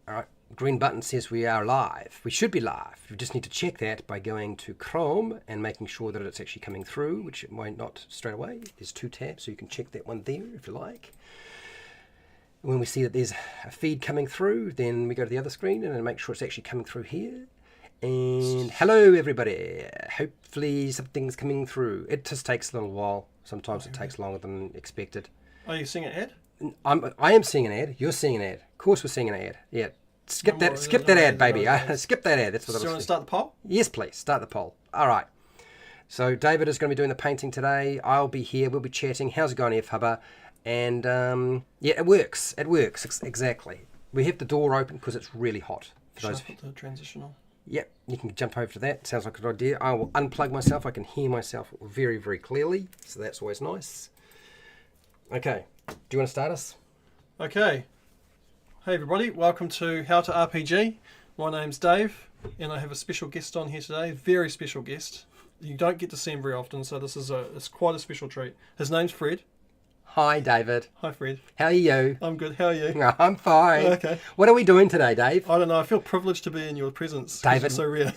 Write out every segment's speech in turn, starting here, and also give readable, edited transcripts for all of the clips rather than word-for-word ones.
All right. Green button says we are live. We should be live. You just need to check that by going to Chrome and making sure that it's actually coming through, which it might not straight away. There's 2 tabs, so you can check that one there if you like. When we see that there's a feed coming through, then we go to the other screen and then make sure it's actually coming through here. And hello, everybody. Hopefully something's coming through. It just takes a little while. Sometimes it takes longer than expected. Are you seeing an ad? I am seeing an ad. You're seeing an ad. Of course we're seeing an ad. Yeah. Skip that ad, baby. Skip that ad. That's what I was. Do you want to start the poll? Yes, please. Start the poll. All right. So David is going to be doing the painting today. I'll be here. We'll be chatting. How's it going, F Hubba? And yeah, it works. It works. Exactly. We have the door open because it's really hot. Should I put the transitional? Yep, you can jump over to that. Sounds like a good idea. I will unplug myself. I can hear myself very, very clearly. So that's always nice. Okay. Do you want to start us? Okay. Hey everybody, welcome to How to RPG. My name's Dave, and I have a special guest on here today. Very special guest. You don't get to see him very often, so it's quite a special treat. His name's Fred. Hi, David. Hi, Fred. How are you? I'm good. How are you? I'm fine. Okay. What are we doing today, Dave? I don't know. I feel privileged to be in your presence. David. It's so rare.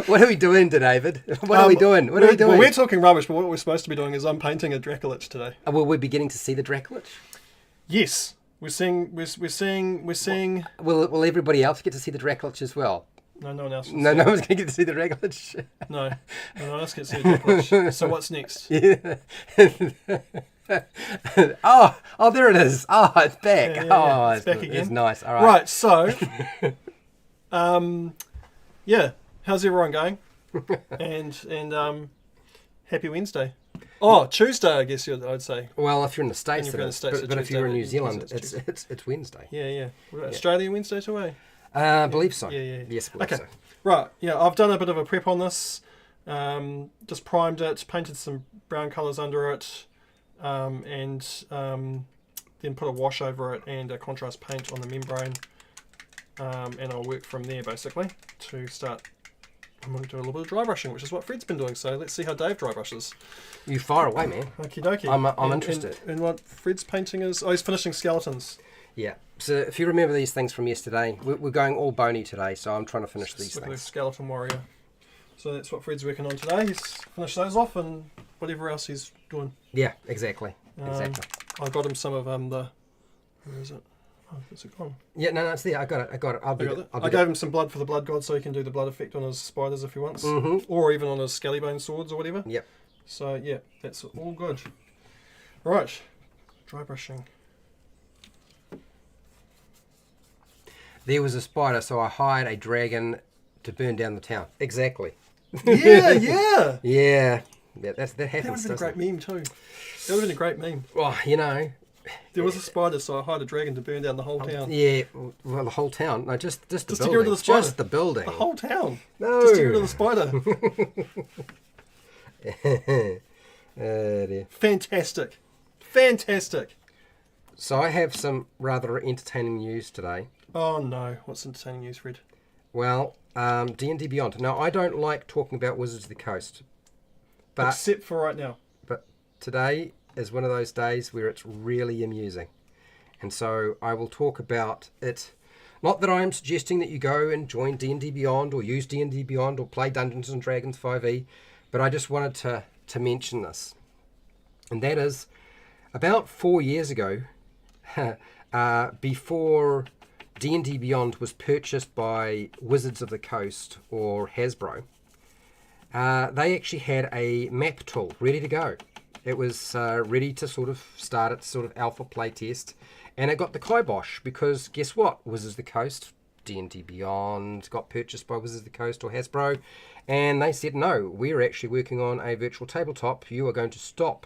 What are we doing today, David? What are we doing? What are we doing? Well, we're talking rubbish, but what we're supposed to be doing is I'm painting a Dracolich today. Will we be getting to see the Dracolich? Yes. We're seeing. Will everybody else get to see the Dracolich as well? No one else. No one's going to get to see the Dracolich. No one else gets to see the Dracolich. So what's next? Yeah. oh, there it is. Oh, it's back. Yeah. It's back again. It's nice. All right. Right. So, yeah. How's everyone going? And happy Wednesday. Oh, Tuesday, I guess I'd say. Well, if you're in the States, but if you're in New Tuesday, Zealand, it's Wednesday. Yeah. What about Australia Wednesday too, eh? I believe so. Yeah. Yes, I believe so. Right. Yeah, I've done a bit of a prep on this. Just primed it, painted some brown colours under it, and then put a wash over it and a contrast paint on the membrane. And I'll work from there basically to start. I'm going to do a little bit of dry brushing, which is what Fred's been doing. So let's see how Dave dry brushes. You fire away, man. Okie dokie. I'm interested. And what Fred's painting is... Oh, he's finishing skeletons. Yeah. So if you remember these things from yesterday, we're going all bony today, so I'm trying to finish these with things. The skeleton warrior. So that's what Fred's working on today. He's finished those off and whatever else he's doing. Yeah, exactly. I got him some of the... Where is it? Oh, is it gone? Yeah, no, it's there. I got it. I gave him some blood for the blood god so he can do the blood effect on his spiders if he wants. Mm-hmm. Or even on his scallybone swords or whatever. Yep. So, yeah, that's all good. Right. Dry brushing. There was a spider, so I hired a dragon to burn down the town. Exactly. Yeah. Yeah. That happens. That would have been a great meme too. That would have been a great meme. Well, you know. There was a spider, so I hired a dragon to burn down the whole town. Yeah, well, the whole town. No, just the building. To get rid of the spider. Just the building. The whole town. No. Just to get rid of the spider. Oh, dear. Fantastic. So I have some rather entertaining news today. Oh no, what's entertaining news, Fred? Well, D&D Beyond. Now, I don't like talking about Wizards of the Coast. But, except for right now. But today is one of those days where it's really amusing. And so I will talk about it. Not that I am suggesting that you go and join D&D Beyond or use D&D Beyond or play Dungeons & Dragons 5e, but I just wanted to mention this. And that is, about 4 years ago, before D&D Beyond was purchased by Wizards of the Coast or Hasbro, they actually had a map tool ready to go. It was ready to sort of start its sort of alpha playtest, and it got the kibosh because guess what? Wizards of the Coast, D&D Beyond got purchased by Wizards of the Coast or Hasbro, and they said, no, we're actually working on a virtual tabletop. You are going to stop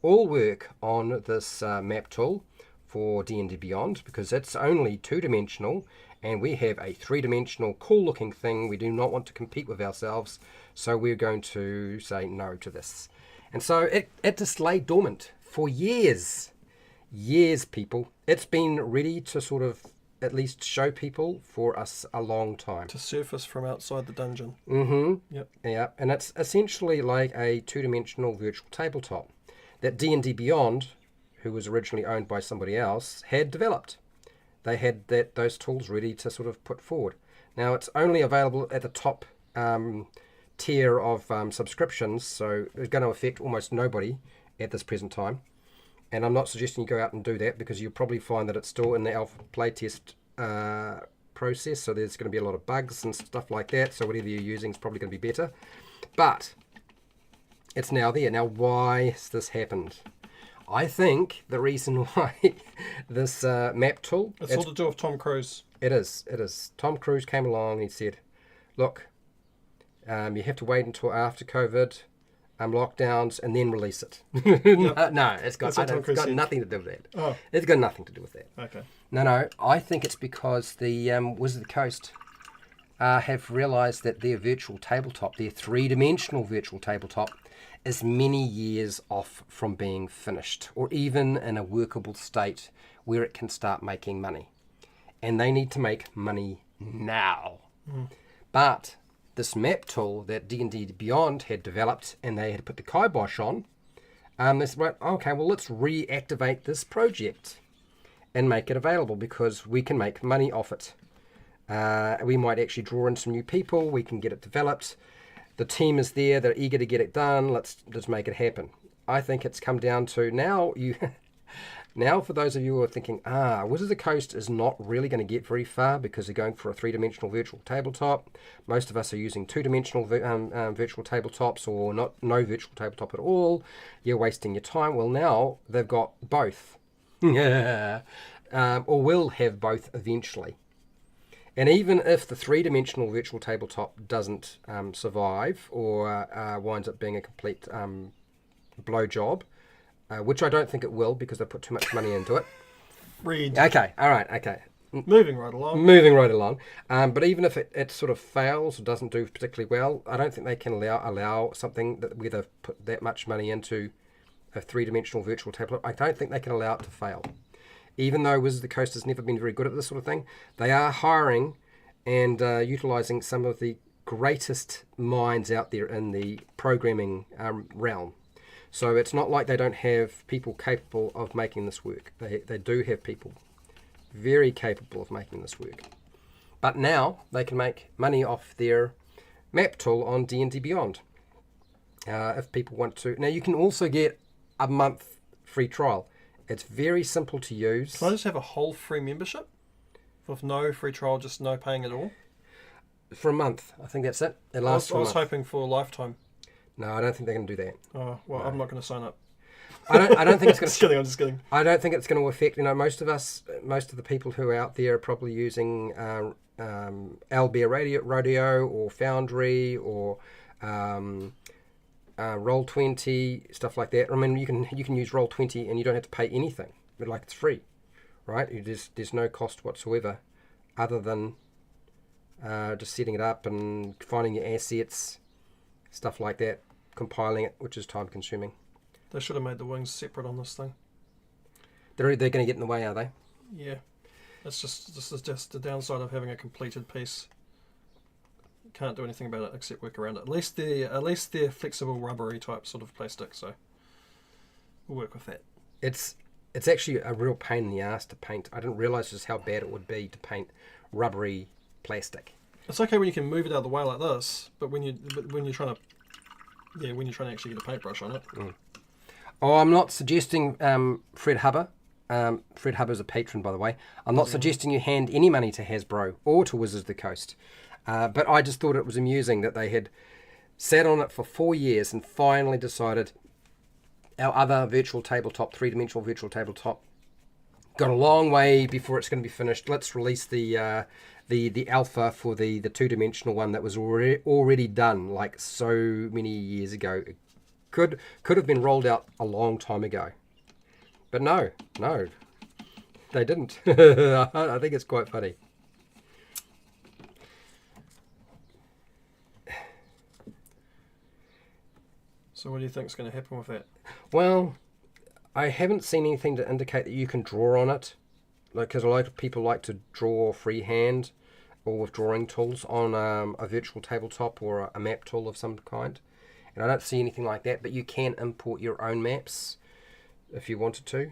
all work on this map tool for D&D Beyond because it's only two-dimensional, and we have a three-dimensional cool-looking thing. We do not want to compete with ourselves, so we're going to say no to this. And so it just lay dormant for years, people. It's been ready to sort of at least show people for us a long time. To surface from outside the dungeon. Mm-hmm. Yep. Yeah, and it's essentially like a two-dimensional virtual tabletop that D&D Beyond, who was originally owned by somebody else, had developed. they had those tools ready to sort of put forward. Now it's only available at the top tier of subscriptions, so it's going to affect almost nobody at this present time. And I'm not suggesting you go out and do that, because you'll probably find that it's still in the alpha playtest process, so there's going to be a lot of bugs and stuff like that, so whatever you're using is probably going to be better. But it's now there. Now, why has this happened? I think the reason why this map tool... It's all to do with Tom Cruise. It is. Tom Cruise came along and he said, look, you have to wait until after COVID lockdowns and then release it. Yep. No, it's got nothing to do with that. Oh. It's got nothing to do with that. Okay. No, I think it's because the Wizards of the Coast have realised that their virtual tabletop, their three-dimensional virtual tabletop, is many years off from being finished, or even in a workable state where it can start making money. And they need to make money now. But this map tool that D&D Beyond had developed, and they had put the kibosh on, they said, okay, well, let's reactivate this project and make it available, because we can make money off it. We might actually draw in some new people, we can get it developed. The team is there, they're eager to get it done, let's just make it happen. I think it's come down to now, now for those of you who are thinking, Wizards of the Coast is not really going to get very far because they're going for a three-dimensional virtual tabletop. Most of us are using two-dimensional virtual tabletops, or no virtual tabletop at all. You're wasting your time. Well, now they've got both. Or will have both eventually. And even if the three-dimensional virtual tabletop doesn't survive, or winds up being a complete blow job, which I don't think it will, because they put too much money into it. Read. Okay, all right, okay. Moving right along. But even if it sort of fails or doesn't do particularly well, I don't think they can allow something that where they've put that much money into a three-dimensional virtual tabletop. I don't think they can allow it to fail. Even though Wizards of the Coast has never been very good at this sort of thing, they are hiring and utilising some of the greatest minds out there in the programming realm. So it's not like they don't have people capable of making this work. They do have people very capable of making this work. But now they can make money off their map tool on D&D Beyond. If people want to. Now you can also get a month free trial. It's very simple to use. Can I just have a whole free membership? With no free trial, just no paying at all? For a month. I think that's it. It lasts for a month. I was hoping for a lifetime. No, I don't think they're going to do that. Oh, well, no. I'm not going to sign up. I don't think it's going to... I'm just kidding. I don't think it's going to affect... most of the people who are out there are probably using Owlbear Rodeo or Foundry or Roll20, stuff like that. I mean, you can use Roll20 and you don't have to pay anything. But it's free, right? There's no cost whatsoever, other than just setting it up and finding your assets, stuff like that, compiling it, which is time consuming. They should have made the wings separate on this thing. They're going to get in the way, are they? Yeah. This is just the downside of having a completed piece. Can't do anything about it except work around it. At least they're flexible, rubbery type sort of plastic, so we'll work with that. It's actually a real pain in the ass to paint. I didn't realise just how bad it would be to paint rubbery plastic. It's okay when you can move it out of the way like this, but when you're trying to actually get a paintbrush on it. Oh, I'm not suggesting Fred Hubber. Fred Hubber is a patron, by the way. I'm not suggesting you hand any money to Hasbro or to Wizards of the Coast. But I just thought it was amusing that they had sat on it for 4 years and finally decided our other virtual tabletop, three-dimensional virtual tabletop, got a long way before it's going to be finished. Let's release the alpha for the two-dimensional one that was already done like so many years ago. It could have been rolled out a long time ago. But no, they didn't. I think it's quite funny. So what do you think is going to happen with that? Well, I haven't seen anything to indicate that you can draw on it. Because a lot of people like to draw freehand or with drawing tools on a virtual tabletop or a map tool of some kind. And I don't see anything like that, but you can import your own maps if you wanted to.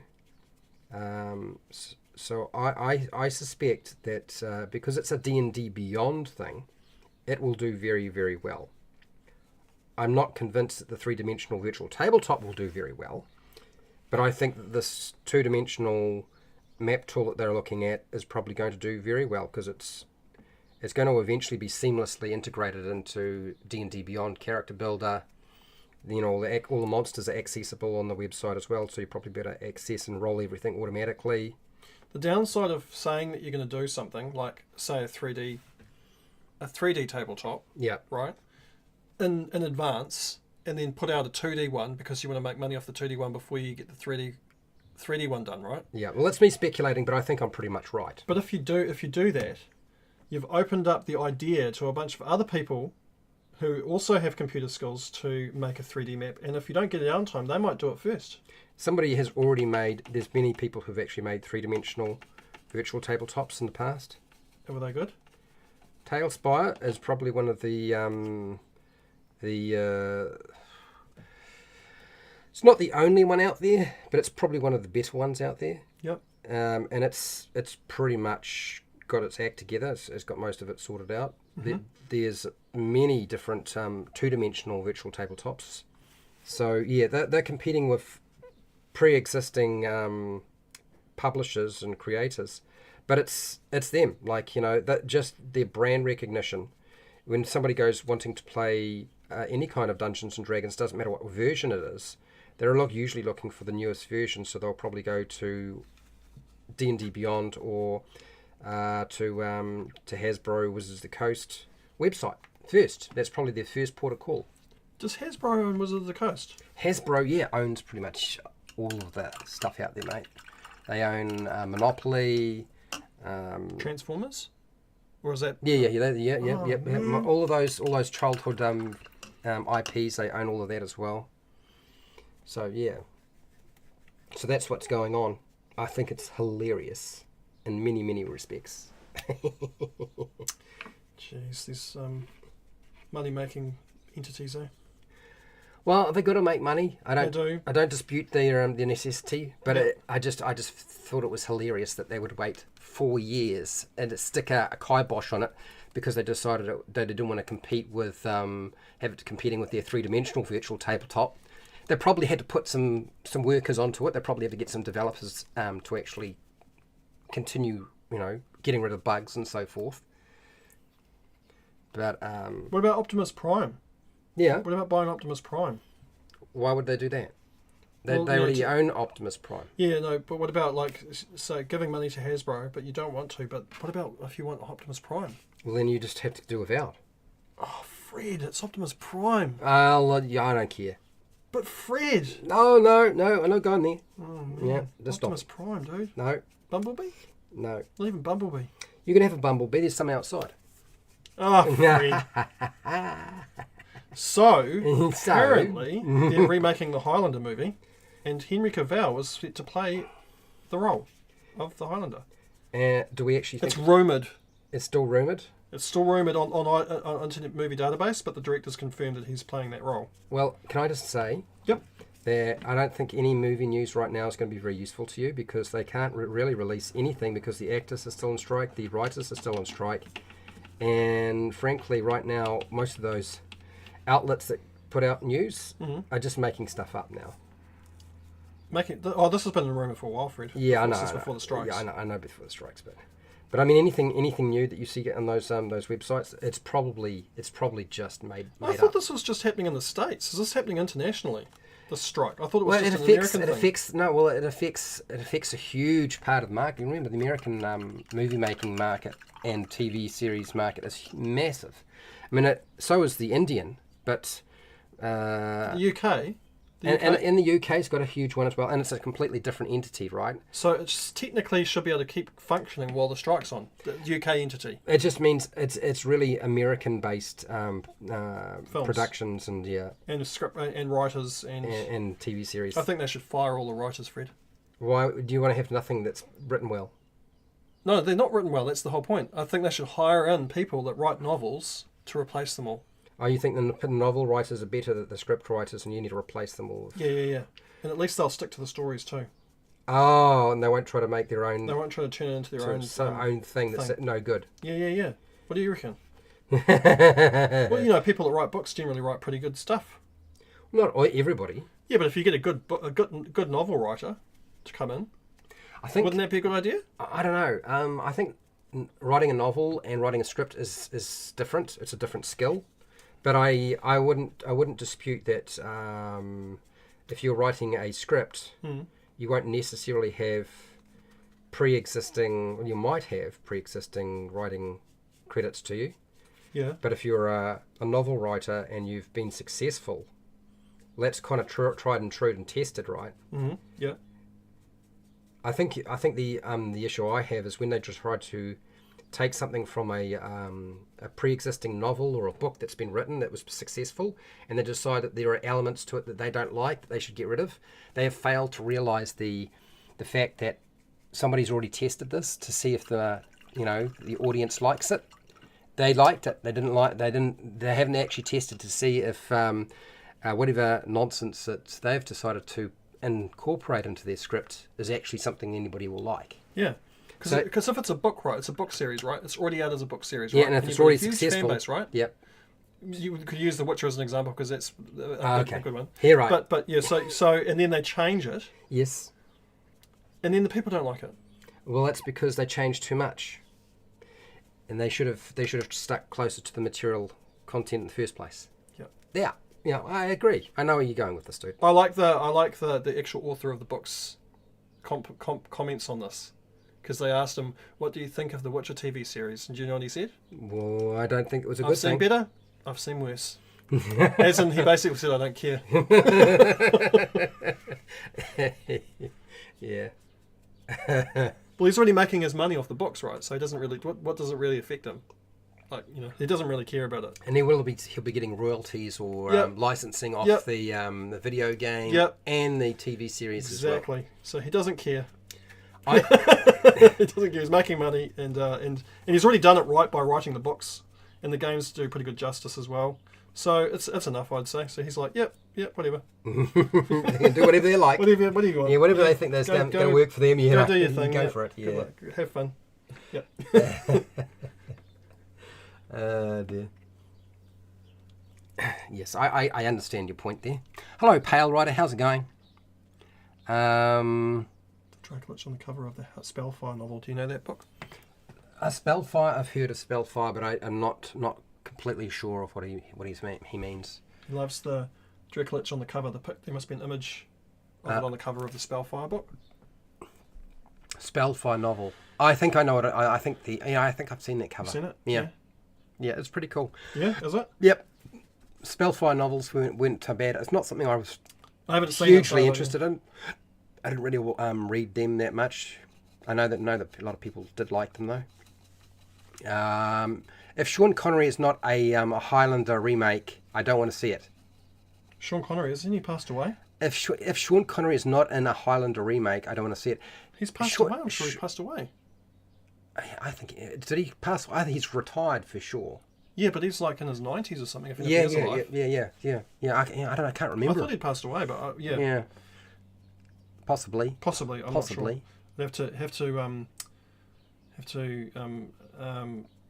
So I suspect that because it's a D&D Beyond thing, it will do very, very well. I'm not convinced that the three-dimensional virtual tabletop will do very well, but I think that this two-dimensional map tool that they're looking at is probably going to do very well because it's going to eventually be seamlessly integrated into D&D Beyond character builder. You know, all the monsters are accessible on the website as well, so you probably better access and roll everything automatically. The downside of saying that you're going to do something like, say, a 3D tabletop, Yeah. right, in advance, and then put out a 2D one because you want to make money off the 2D one before you get the 3D one done, right? Yeah. Well, that's me speculating, but I think I'm pretty much right. But if you do that, you've opened up the idea to a bunch of other people who also have computer skills to make a 3D map, and if you don't get it out in time, they might do it first. Somebody has already made. There's many people who've actually made three-dimensional virtual tabletops in the past. Were they good? Tailspire is probably one of the it's not the only one out there, but it's probably one of the better ones out there. Yep. And it's pretty much got its act together. It's got most of it sorted out. Mm-hmm. There's many different two-dimensional virtual tabletops. So yeah, they're competing with pre-existing publishers and creators, but it's them. Like, you know, that just their brand recognition. When somebody goes wanting to play any kind of Dungeons and Dragons, doesn't matter what version it is, they're usually looking for the newest version. So they'll probably go to D&D Beyond or to Hasbro Wizards of the Coast website first. That's probably their first port of call. Does Hasbro own Wizards of the Coast? Hasbro, yeah, owns pretty much all of the stuff out there, mate. They own Monopoly, Transformers, or is that? Yeah. All those childhood IPs, they own all of that as well. So yeah, so that's what's going on. I think it's hilarious in many, many respects. Jeez, these money-making entities, eh? Well, they've got to make money. I do. I don't dispute their necessity, but Yeah. I just thought it was hilarious that they would wait 4 years and to stick a kibosh on it because they decided they didn't want to compete with have it competing with their three-dimensional virtual tabletop. They probably had to put some workers onto it. They probably had to get some developers to actually continue, you know, getting rid of bugs and so forth. But What about Optimus Prime? yeah, What about buying Optimus Prime? why would they do that? They Well, yeah, already own Optimus Prime. Yeah, no, but what about, like, so giving money to Hasbro, but you don't want to, but what about if you want Optimus Prime? Well, then you just have to do without. Oh, Fred, it's Optimus Prime. Yeah, I don't care. But Fred! No, I'm not going there. Oh, man. Yeah, just stop. Optimus Prime, dude. No, Bumblebee? no. Not even Bumblebee. You can have a Bumblebee. There's some outside. Oh, Fred. So, apparently, they're remaking the Highlander movie, and Henry Cavill was set to play the role of the Highlander. Do we actually think It's rumoured. it's still rumoured? It's still rumoured on Internet Movie Database, but the director's confirmed that he's playing that role. Well, can I just say Yep. that I don't think any movie news right now is going to be very useful to you because they can't really release anything because the actors are still on strike, the writers are still on strike, and frankly, right now, most of those outlets that put out news are just making stuff up now. This has been a rumour for a while, Fred. Yeah, I know. Since before the strikes. Yeah, I know before the strikes, but I mean anything new that you see on those websites, it's probably just made I thought up. this was just happening in the States. Is this happening internationally? The strike. I thought it was Well, just an American thing. it affects a huge part of the market. Remember, the American movie making market and TV series market is massive. I mean, so is the Indian, but The UK. and in the UK, it's got a huge one as well, and it's a completely different entity, right? So it technically should be able to keep functioning while the strike's on. The UK entity. It just means it's really American-based productions and And script and writers and TV series. I think they should fire all the writers, Fred. Why do you want to have nothing that's written well? No, they're not written well. That's the whole point. I think they should hire in people that write novels to replace them all. Oh, you think the novel writers are better than the script writers, and you need to replace them all? Yeah. And at least they'll stick to the stories too. Oh, and they won't try to make their own. They won't try to turn it into their own thing that's no good. Yeah. What do you reckon? Well, people that write books generally write pretty good stuff. Not everybody. Yeah, but if you get a good novel writer to come in, wouldn't that be a good idea? I don't know. I think writing a novel and writing a script is different. It's a different skill, but I wouldn't dispute that. If you're writing a script, you won't necessarily have pre-existing. Well, you might have pre-existing writing credits to you. Yeah. But if you're a novel writer and you've been successful, that's kind of tried and true and tested, right? Mm-hmm. Yeah. I think the issue I have is when they just try to take something from a pre-existing novel or a book that's been written that was successful, and they decide that there are elements to it that they don't like that they should get rid of. They have failed to realise the fact that somebody's already tested this to see if the audience likes it. They liked it. They haven't actually tested to see if whatever nonsense that they've decided to incorporate into their script is actually something anybody will like. Yeah. Because if it's a book, right, it's a book series, right? It's already out as a book series, right? Yeah, and if it's already successful, fan base, right? Yep. You could use The Witcher as an example because it's a good one. Yeah, right. But yeah, so and then they change it. Yes. And then the people don't like it. Well, that's because they changed too much, and they should have stuck closer to the material content in the first place. Yeah. Yeah, I agree. I know where you're going with this, dude. I like the actual author of the book's comments on this. Because they asked him, what do you think of the Witcher TV series? And do you know what he said? Well, I don't think it was a good thing. I've seen better, I've seen worse. As in, he basically said, I don't care. Yeah. Well, he's already making his money off the books, right? So he doesn't really, what does it really affect him? Like, he doesn't really care about it. And he'll be getting royalties or licensing off the video game and the TV series as well. Exactly. So he doesn't care. He doesn't care. He's making money, and he's already done it right by writing the books, and the games do pretty good justice as well. So it's enough, I'd say. So he's like, yep, whatever. They can do whatever they like. Whatever you want. Yeah, whatever they think that's going to work for them. Go do your thing. Go for it. Yeah. Have fun. Yep. Dear. Yes, I understand your point there. Hello, Pale Rider. How's it going? Dracolich on the cover of the Spellfire novel. Do you know that book? A Spellfire. I've heard of Spellfire, but I'm not completely sure of what he means. He loves the Dracolich on the cover. There must be an image of it on the cover of the Spellfire book. Spellfire novel. I think I know it. I think I've seen that cover. You've seen it? Yeah, it's pretty cool. Yeah, is it? Yep. Spellfire novels weren't too bad. It's not something I haven't seen hugely interested in. I didn't really read them that much. I know that a lot of people did like them though. If Sean Connery is not a Highlander remake, I don't want to see it. Sean Connery, isn't he passed away? If Sean Connery is not in a Highlander remake, I don't want to see it. He's passed away. I'm sure he passed away. I think did he pass? I think he's retired for sure. Yeah, but he's like in his 90s or something. If he Yeah. I don't know. I can't remember. I thought he'd passed away, but yeah. Yeah. Possibly. I'm not sure. They have to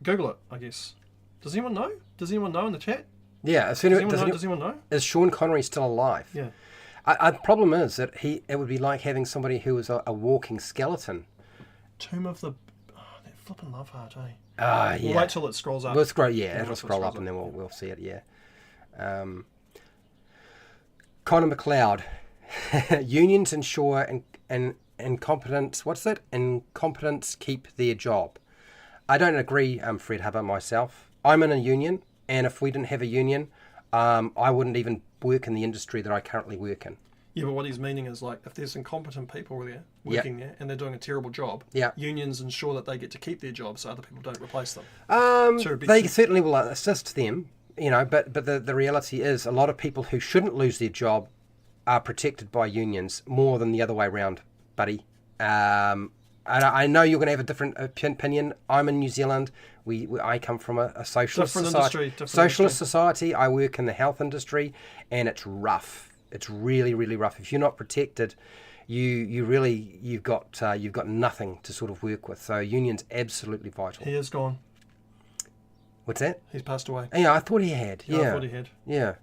Google it, I guess. Does anyone know? Does anyone know in the chat? Yeah. Does anyone know? Is Sean Connery still alive? Yeah. The problem is that it would be like having somebody who was a walking skeleton. Tomb of the... that flipping love heart, eh? Yeah. We'll wait till it scrolls up. It'll scroll up and then we'll see it, yeah. Connor McLeod. Unions ensure incompetence... What's that? Incompetents keep their job. I don't agree, Fred Hubbard, myself. I'm in a union, and if we didn't have a union, I wouldn't even work in the industry that I currently work in. Yeah, but what he's meaning is, like, if there's incompetent people there working there and they're doing a terrible job, unions ensure that they get to keep their jobs so other people don't replace them. They certainly will assist them, but the reality is a lot of people who shouldn't lose their job are protected by unions more than the other way around, buddy. I know you're going to have a different opinion. I'm in New Zealand. I come from a socialist society. Socialist society. I work in the health industry, and it's rough. It's really, really rough. If you're not protected, you've got nothing to sort of work with. So union's absolutely vital. He is gone. What's that? He's passed away. Yeah, I thought he had. Yeah, I thought he had. Yeah.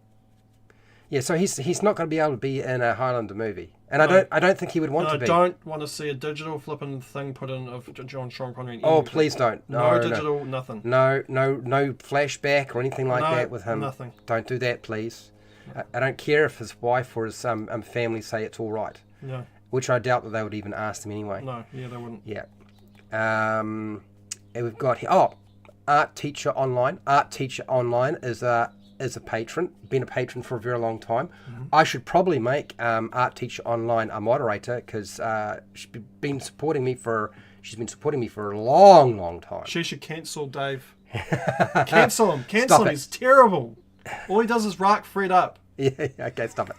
Yeah, so he's not going to be able to be in a Highlander movie, and I don't think he would want to be. I don't want to see a digital flipping thing put in of John Sean Connery. Oh, please don't. No digital, nothing. No flashback or anything like that with him. Nothing. Don't do that, please. I don't care if his wife or his family say it's all right. No. Which I doubt that they would even ask him anyway. No, yeah, they wouldn't. Yeah. And we've got here. Oh, Art Teacher Online. Art Teacher Online is a patron. Been a patron for a very long time. Mm-hmm. I should probably make Art Teacher Online a moderator because she's been supporting me for a long time. She should cancel Dave. Cancel him. Cancel him. He's terrible. All he does is rack Fred up. Yeah. Okay, stop it.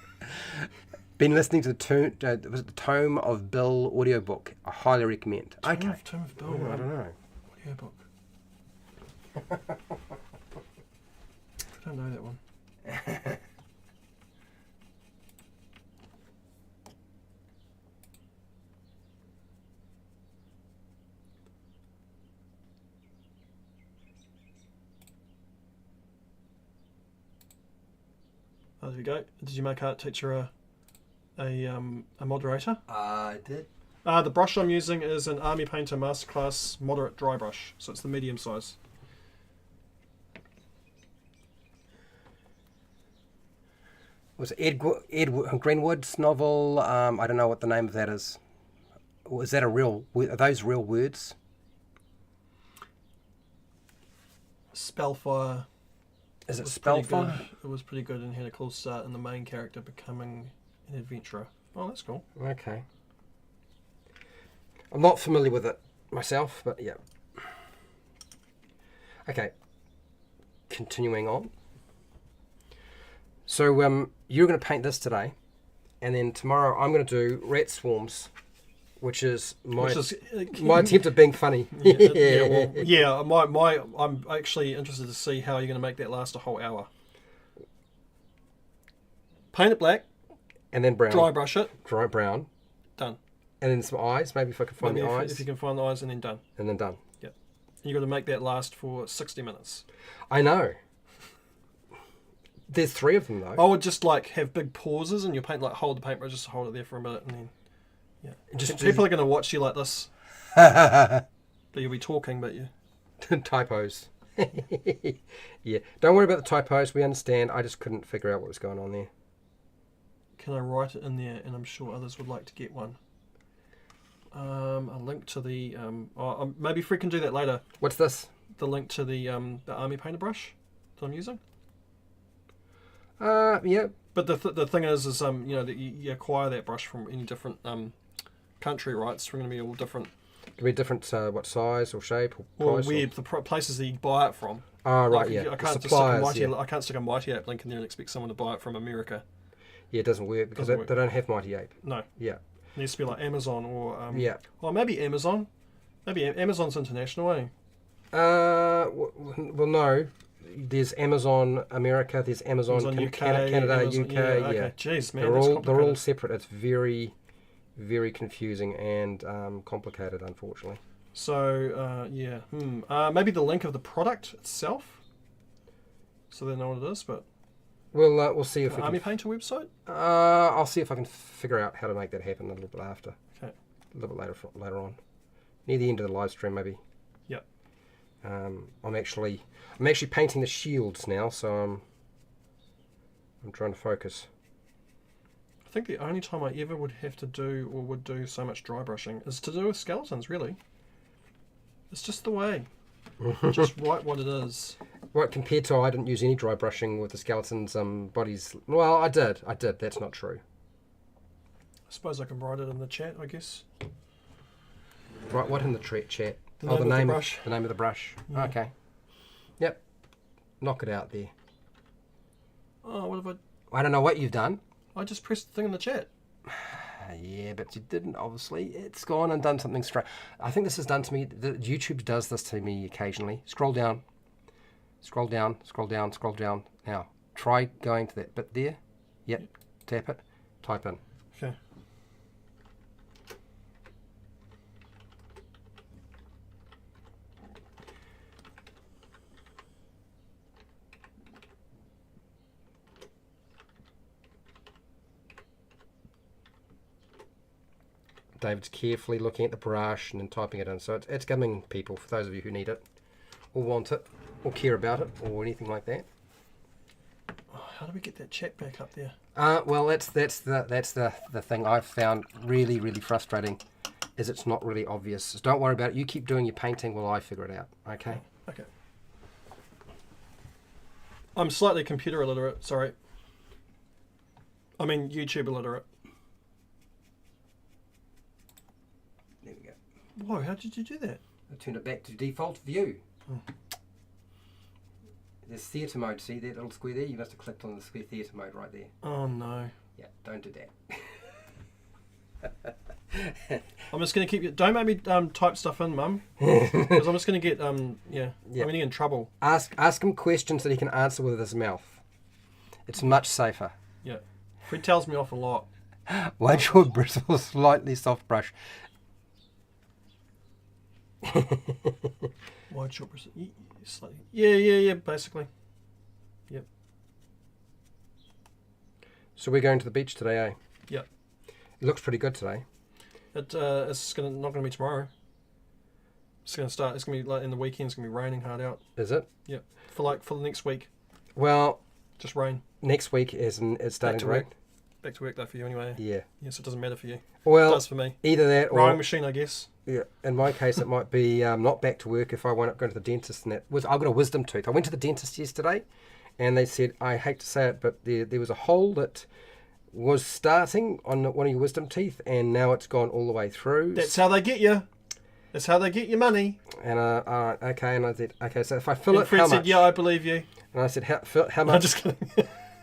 Been listening to the Tome of Bill audiobook. I highly recommend. Tome of Bill. I don't know. Audiobook. I don't know that one. Oh, there we go. Did you make Art Teacher a moderator? I did. The brush I'm using is an Army Painter Masterclass Moderate Dry Brush, so it's the medium size. Was it Ed Greenwood's novel? I don't know what the name of that is. Was that are those real words? Spellfire. Is it Spellfire? It was pretty good and had a cool start in the main character becoming an adventurer. Oh, that's cool. Okay. I'm not familiar with it myself, but yeah. Okay. Continuing on. So you're going to paint this today, and then tomorrow I'm going to do rat swarms, which is my attempt at being funny. I'm actually interested to see how you're going to make that last a whole hour. Paint it black. And then brown. Dry brush it. Dry brown. Done. And then some eyes, maybe if I can find the eyes. If you can find the eyes, and then done. And then done. Yep. And you've got to make that last for 60 minutes. I know. There's 3 of them, though. I would just have big pauses, and you paint hold the paintbrush, just hold it there for a minute, and then people are going to watch you like this. But you'll be talking, but you typos. Yeah, don't worry about the typos. We understand. I just couldn't figure out what was going on there. Can I write it in there? And I'm sure others would like to get one. A link to the maybe Fred can do that later. What's this? The link to the Army Painter brush that I'm using. Yeah. But the thing is that you acquire that brush from any different country, right? It's going to be all different. It can be different, what size or shape or price? Well, the places that you buy it from. Oh, right, yeah. I can't stick a Mighty Ape link in there and expect someone to buy it from America. Yeah, it doesn't work because they don't have Mighty Ape. No. Yeah. It needs to be like Amazon or... yeah. Well, maybe Amazon. Maybe Amazon's international, eh? Well, no. There's Amazon America, there's Amazon UK, Canada, Amazon, UK. Yeah, okay. Yeah. Jeez, man, they're all separate. It's very, very confusing and complicated, unfortunately. So, maybe the link of the product itself, so they know what it is. But we'll see if we Army Painter website. I'll see if I can figure out how to make that happen a little bit after. Okay. A little bit later on, near the end of the live stream, maybe. Yep. I'm actually painting the shields now, so I'm trying to focus. I think the only time I ever would do so much dry brushing is to do with skeletons, really. It's just the way. Just write what it is. Right, compared to I didn't use any dry brushing with the skeletons' bodies. Well, I did. That's not true. I suppose I can write it in the chat, I guess. Right, what in the chat? The name of the brush. The name of the brush. Yeah. Okay. Yep. Knock it out there. Oh, what have I don't know what you've done. I just pressed the thing in the chat. Yeah, but you didn't, obviously. It's gone and done something strange. I think this is done to me. YouTube does this to me occasionally. Scroll down. Scroll down, scroll down, scroll down. Now, try going to that bit there. Yep. Tap it. Type in. Okay. David's carefully looking at the brush and then typing it in. So it's coming, people, for those of you who need it, or want it, or care about it, or anything like that. Oh, how do we get that chat back up there? Well, that's the thing I've found really, really frustrating, is it's not really obvious. So don't worry about it. You keep doing your painting while I figure it out. Okay. Okay. I'm slightly computer illiterate. Sorry. I mean YouTube illiterate. There we go. Whoa! How did you do that? I turned it back to default view. Oh. There's theatre mode. See that little square there? You must have clicked on the square theatre mode right there. Oh no. Yeah, don't do that. I'm just going to keep... Don't make me type stuff in, Mum. Because I'm just going to get... Yeah. I'm going to get in trouble. Ask him questions that he can answer with his mouth. It's much safer. Yeah. Fred tells me off a lot. Won't your bristles slightly soft brush? Wide short bristles. Slightly. Yeah, basically. Yep. So we're going to the beach today, eh? Yep. It looks pretty good today. It's not going to be tomorrow. It's going to start. It's going to be like in the weekend. It's going to be raining hard out. Is it? Yep. For the next week. Well, just rain. Next week it's starting to rain. Back to work though for you anyway. Yeah. Yes, it doesn't matter for you. Well, it does for me. Either that or rowing machine, I guess. Yeah. In my case, it might be not back to work if I wind up going to the dentist. And I've got a wisdom tooth. I went to the dentist yesterday, and they said, I hate to say it, but there was a hole that was starting on one of your wisdom teeth, and now it's gone all the way through. That's how they get you. That's how they get your money. And all right, okay. And I said, okay, so if I fill and it, Fred how said, much? yeah, I believe you. And I said, how much? I'm just kidding.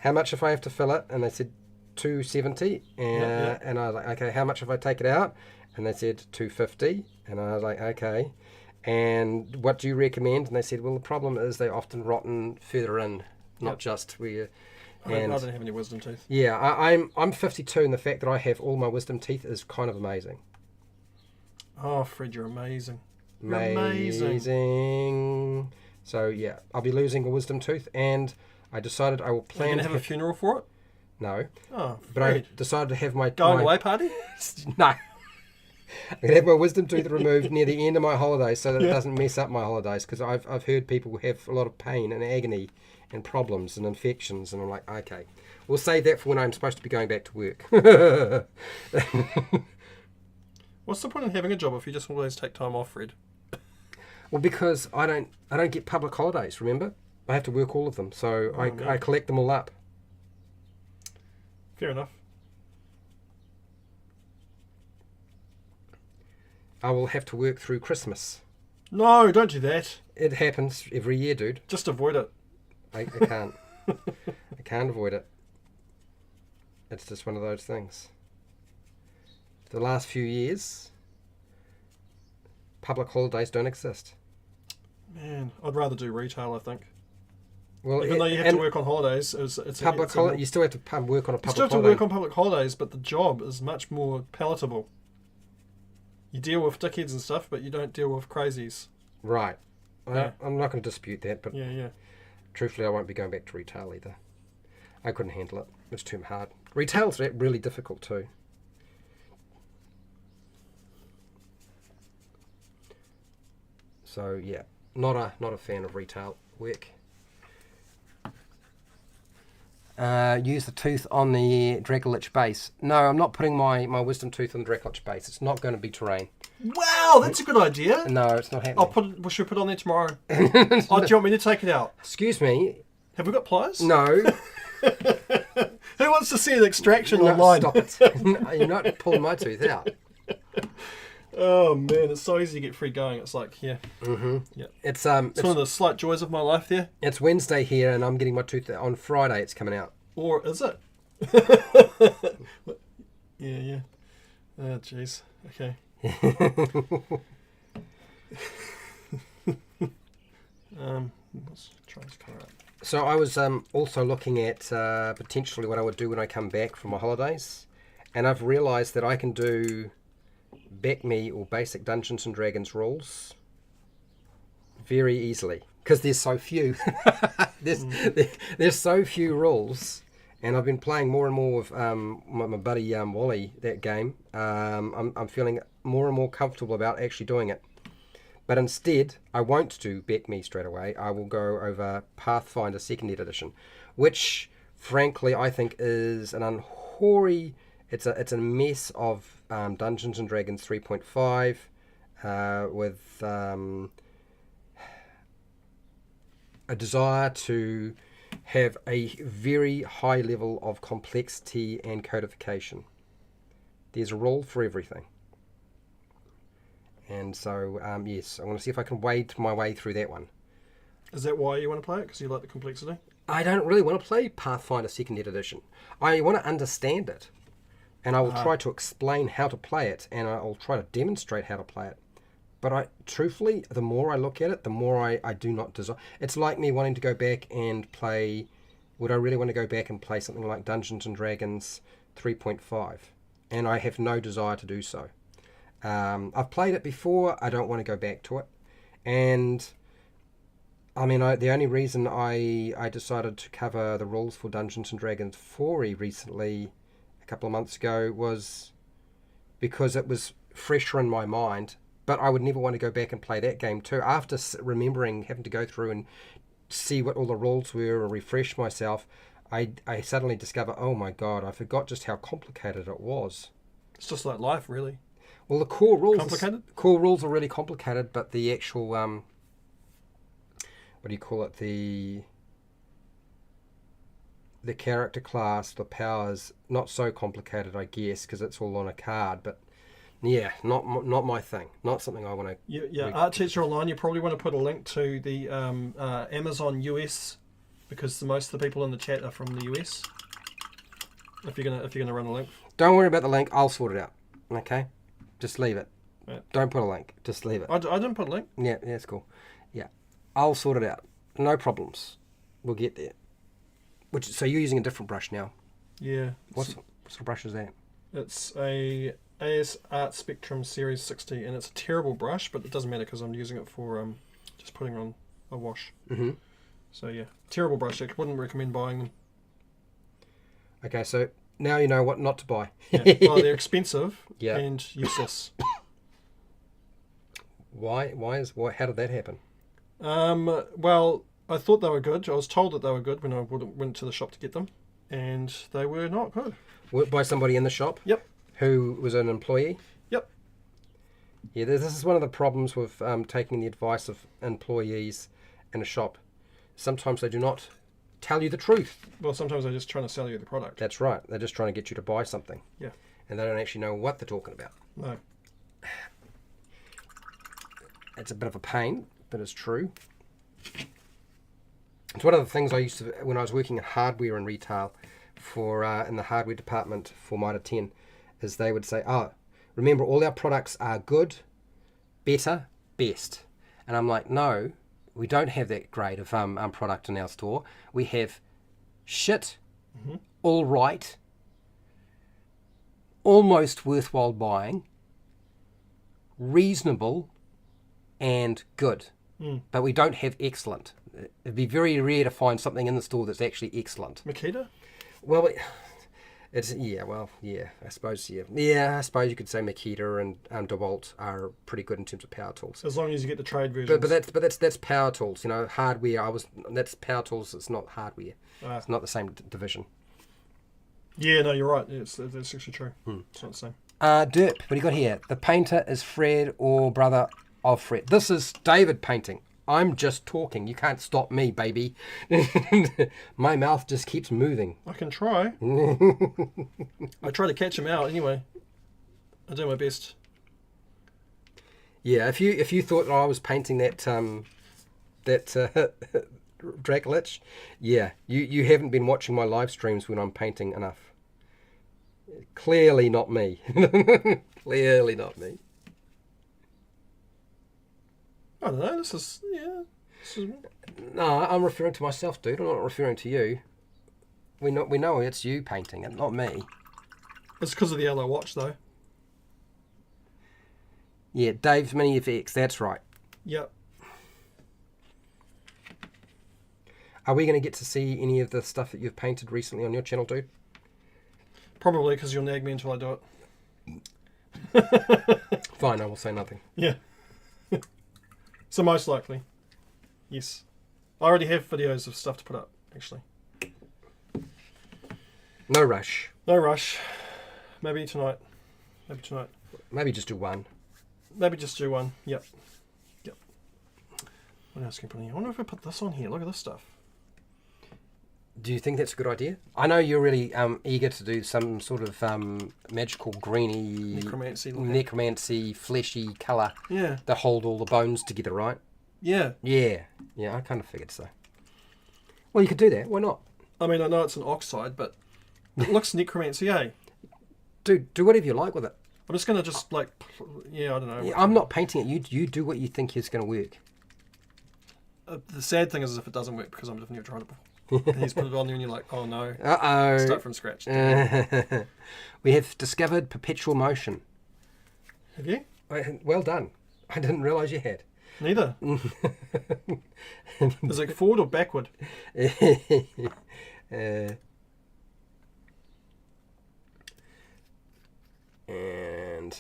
How much if I have to fill it? And they said, $270. And and I was like, okay, how much if I take it out? And they said $250. And I was like, okay. And what do you recommend? And they said, well, the problem is they're often rotten further in, not just where. I don't have any wisdom teeth. Yeah, I'm 52, and the fact that I have all my wisdom teeth is kind of amazing. Oh, Fred, you're amazing. You're amazing. So yeah, I'll be losing a wisdom tooth, and I decided I will plan. Are you gonna have a funeral for it? No. Oh, but I decided to have my going away party. No. I'm gonna have my wisdom tooth removed near the end of my holidays, so that it doesn't mess up my holidays. Because I've heard people have a lot of pain and agony and problems and infections, and I'm like, okay, we'll save that for when I'm supposed to be going back to work. What's the point in having a job if you just always take time off, Fred? Well, because I don't get public holidays. Remember, I have to work all of them, so I collect them all up. Fair enough. I will have to work through Christmas. No, don't do that. It happens every year, dude. Just avoid it. I can't. I can't avoid it. It's just one of those things. The last few years, public holidays don't exist. Man, I'd rather do retail, I think. Well, even though you have to work on holidays, it's public holiday. You still have to work on a public holiday. You still have to work on public holidays, but the job is much more palatable. You deal with dickheads and stuff, but you don't deal with crazies. Right. Yeah. I'm not going to dispute that, but yeah. Truthfully, I won't be going back to retail either. I couldn't handle it. It's too hard. Retail's really difficult too. So yeah, not a fan of retail work. Use the tooth on the Dracolich base. No, I'm not putting my wisdom tooth on the Dracolich base. It's not going to be terrain. Wow, that's a good idea. No, it's not happening. We should put it on there tomorrow. Do you want me to take it out? Excuse me. Have we got pliers? No. Who wants to see an extraction online? Stop it. No, you're not pulling my tooth out. Oh man, it's so easy to get free going. It's like, yeah. Mm-hmm. Yeah. It's one of the slight joys of my life there. It's Wednesday here, and I'm getting my tooth on Friday. It's coming out. Or is it? Yeah. Oh, jeez. Okay. Let's try this colour up. So I was also looking at potentially what I would do when I come back from my holidays, and I've realised that I can do BACME or basic Dungeons and Dragons rules very easily because there's so few. There's so few rules, And I've been playing more and more with my buddy Wally, that game. I'm feeling more and more comfortable about actually doing it. But instead, I won't do Back Me straight away. I will go over Pathfinder 2nd Edition, which, frankly, I think is an unhoary... It's a mess of Dungeons & Dragons 3.5 with a desire to have a very high level of complexity and codification. There's a rule for everything. And so, yes, I want to see if I can wade my way through that one. Is that why you want to play it? Because you like the complexity? I don't really want to play Pathfinder 2nd Edition. I want to understand it. And I will try to explain how to play it. And I will try to demonstrate how to play it. But truthfully, the more I look at it, the more I do not desire. It's like me wanting to go back and play... Would I really want to go back and play something like Dungeons & Dragons 3.5? And I have no desire to do so. I've played it before. I don't want to go back to it. And I mean, the only reason I decided to cover the rules for Dungeons & Dragons 4e recently, a couple of months ago, was because it was fresher in my mind. But I would never want to go back and play that game too. After remembering having to go through and see what all the rules were and refresh myself, I suddenly discover, oh my god, I forgot just how complicated it was. It's just like life, really. Well, the core rules... Complicated? Core rules are really complicated, but the actual... what do you call it? The character class, the powers, not so complicated, I guess, because it's all on a card, but yeah, not my thing. Not something I want to... Yeah, Art Teacher Online, you probably want to put a link to the Amazon US, because most of the people in the chat are from the US. If you're gonna run a link. Don't worry about the link. I'll sort it out. Okay? Just leave it. Yeah. Don't put a link. Just leave it. I didn't put a link. Yeah, that's cool. Yeah. I'll sort it out. No problems. We'll get there. So you're using a different brush now. Yeah. What sort of brush is that? It's a AS Art Spectrum Series 60, and it's a terrible brush, but it doesn't matter because I'm using it for just putting on a wash. Mm-hmm. So yeah, terrible brush. I wouldn't recommend buying them. Okay, so now you know what not to buy. Yeah. Well, they're expensive Yeah. and useless. Why? How did that happen? Well, I thought they were good. I was told that they were good when I went to the shop to get them, and they were not good. By somebody in the shop? Yep. Who was an employee? Yep. Yeah, this is one of the problems with taking the advice of employees in a shop. Sometimes they do not tell you the truth. Well, sometimes they're just trying to sell you the product. That's right. They're just trying to get you to buy something. Yeah. And they don't actually know what they're talking about. No. It's a bit of a pain, but it's true. It's one of the things I used to, when I was working in hardware and retail for in the hardware department for Mitre 10, is they would say, oh, remember all our products are good, better, best. And I'm like, no, we don't have that grade of product in our store. We have shit, all right, almost worthwhile buying, reasonable, and good. But we don't have excellent. It'd be very rare to find something in the store that's actually excellent. Makita? Well, I suppose you could say Makita and DeWalt are pretty good in terms of power tools. As long as you get the trade versions. But that's power tools. You know, hardware. That's power tools. It's not hardware. It's not the same division. Yeah, no, you're right. That's actually true. It's not the same. Derp, what do you got here? The painter is Fred or brother of Fred. This is David painting. I'm just talking. You can't stop me, baby. My mouth just keeps moving. I can try. I try to catch him out anyway. I do my best. Yeah, if you thought I was painting that Dracolich, yeah, you haven't been watching my live streams when I'm painting enough. Clearly not me. Clearly not me. I don't know. This is. No, I'm referring to myself, dude. I'm not referring to you. We know it's you painting it, not me. It's because of the yellow watch, though. Yeah, Dave's Mini FX. That's right. Yep. Are we going to get to see any of the stuff that you've painted recently on your channel, dude? Probably, because you'll nag me until I do it. Fine, I will say nothing. Yeah. So most likely, yes. I already have videos of stuff to put up, actually. No rush. No rush. Maybe tonight. Maybe tonight. Maybe just do one. Maybe just do one. Yep. Yep. What else can I put in here? I wonder if I put this on here. Look at this stuff. Do you think that's a good idea? I know you're really eager to do some sort of magical greeny... necromancy, fleshy colour. Yeah. That hold all the bones together, right? Yeah. Yeah. Yeah, I kind of figured so. Well, you could do that. Why not? I mean, I know it's an oxide, but it looks necromancy, eh? Do whatever you like with it. I'm just going to just, like... Yeah, I don't know. Yeah, I'm not painting it. You do what you think is going to work. The sad thing is if it doesn't work because I've never tried it before. And he's put it on there and you're like, oh no. Uh-oh. Start from scratch. We have discovered perpetual motion. Have you? Well done. I didn't realise you had. Neither. Is it forward or backward? And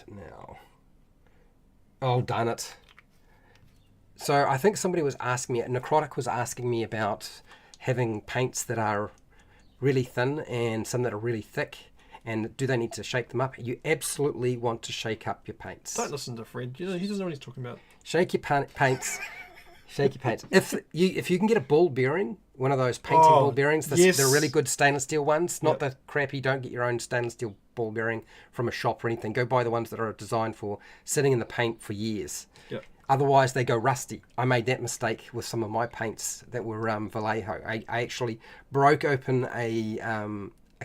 now. Oh, darn it. So I think somebody was asking me, Necrotic was asking me about having paints that are really thin and some that are really thick, and do they need to shake them up? You absolutely want to shake up your paints. Don't listen to Fred. He doesn't know what he's talking about. Shake your paints. Shake your paints. If you can get a ball bearing, one of those painting ball bearings, yes. the really good stainless steel ones, not the crappy, don't get your own stainless steel ball bearing from a shop or anything. Go buy the ones that are designed for sitting in the paint for years. Yep. Otherwise, they go rusty. I made that mistake with some of my paints that were Vallejo. I actually broke open a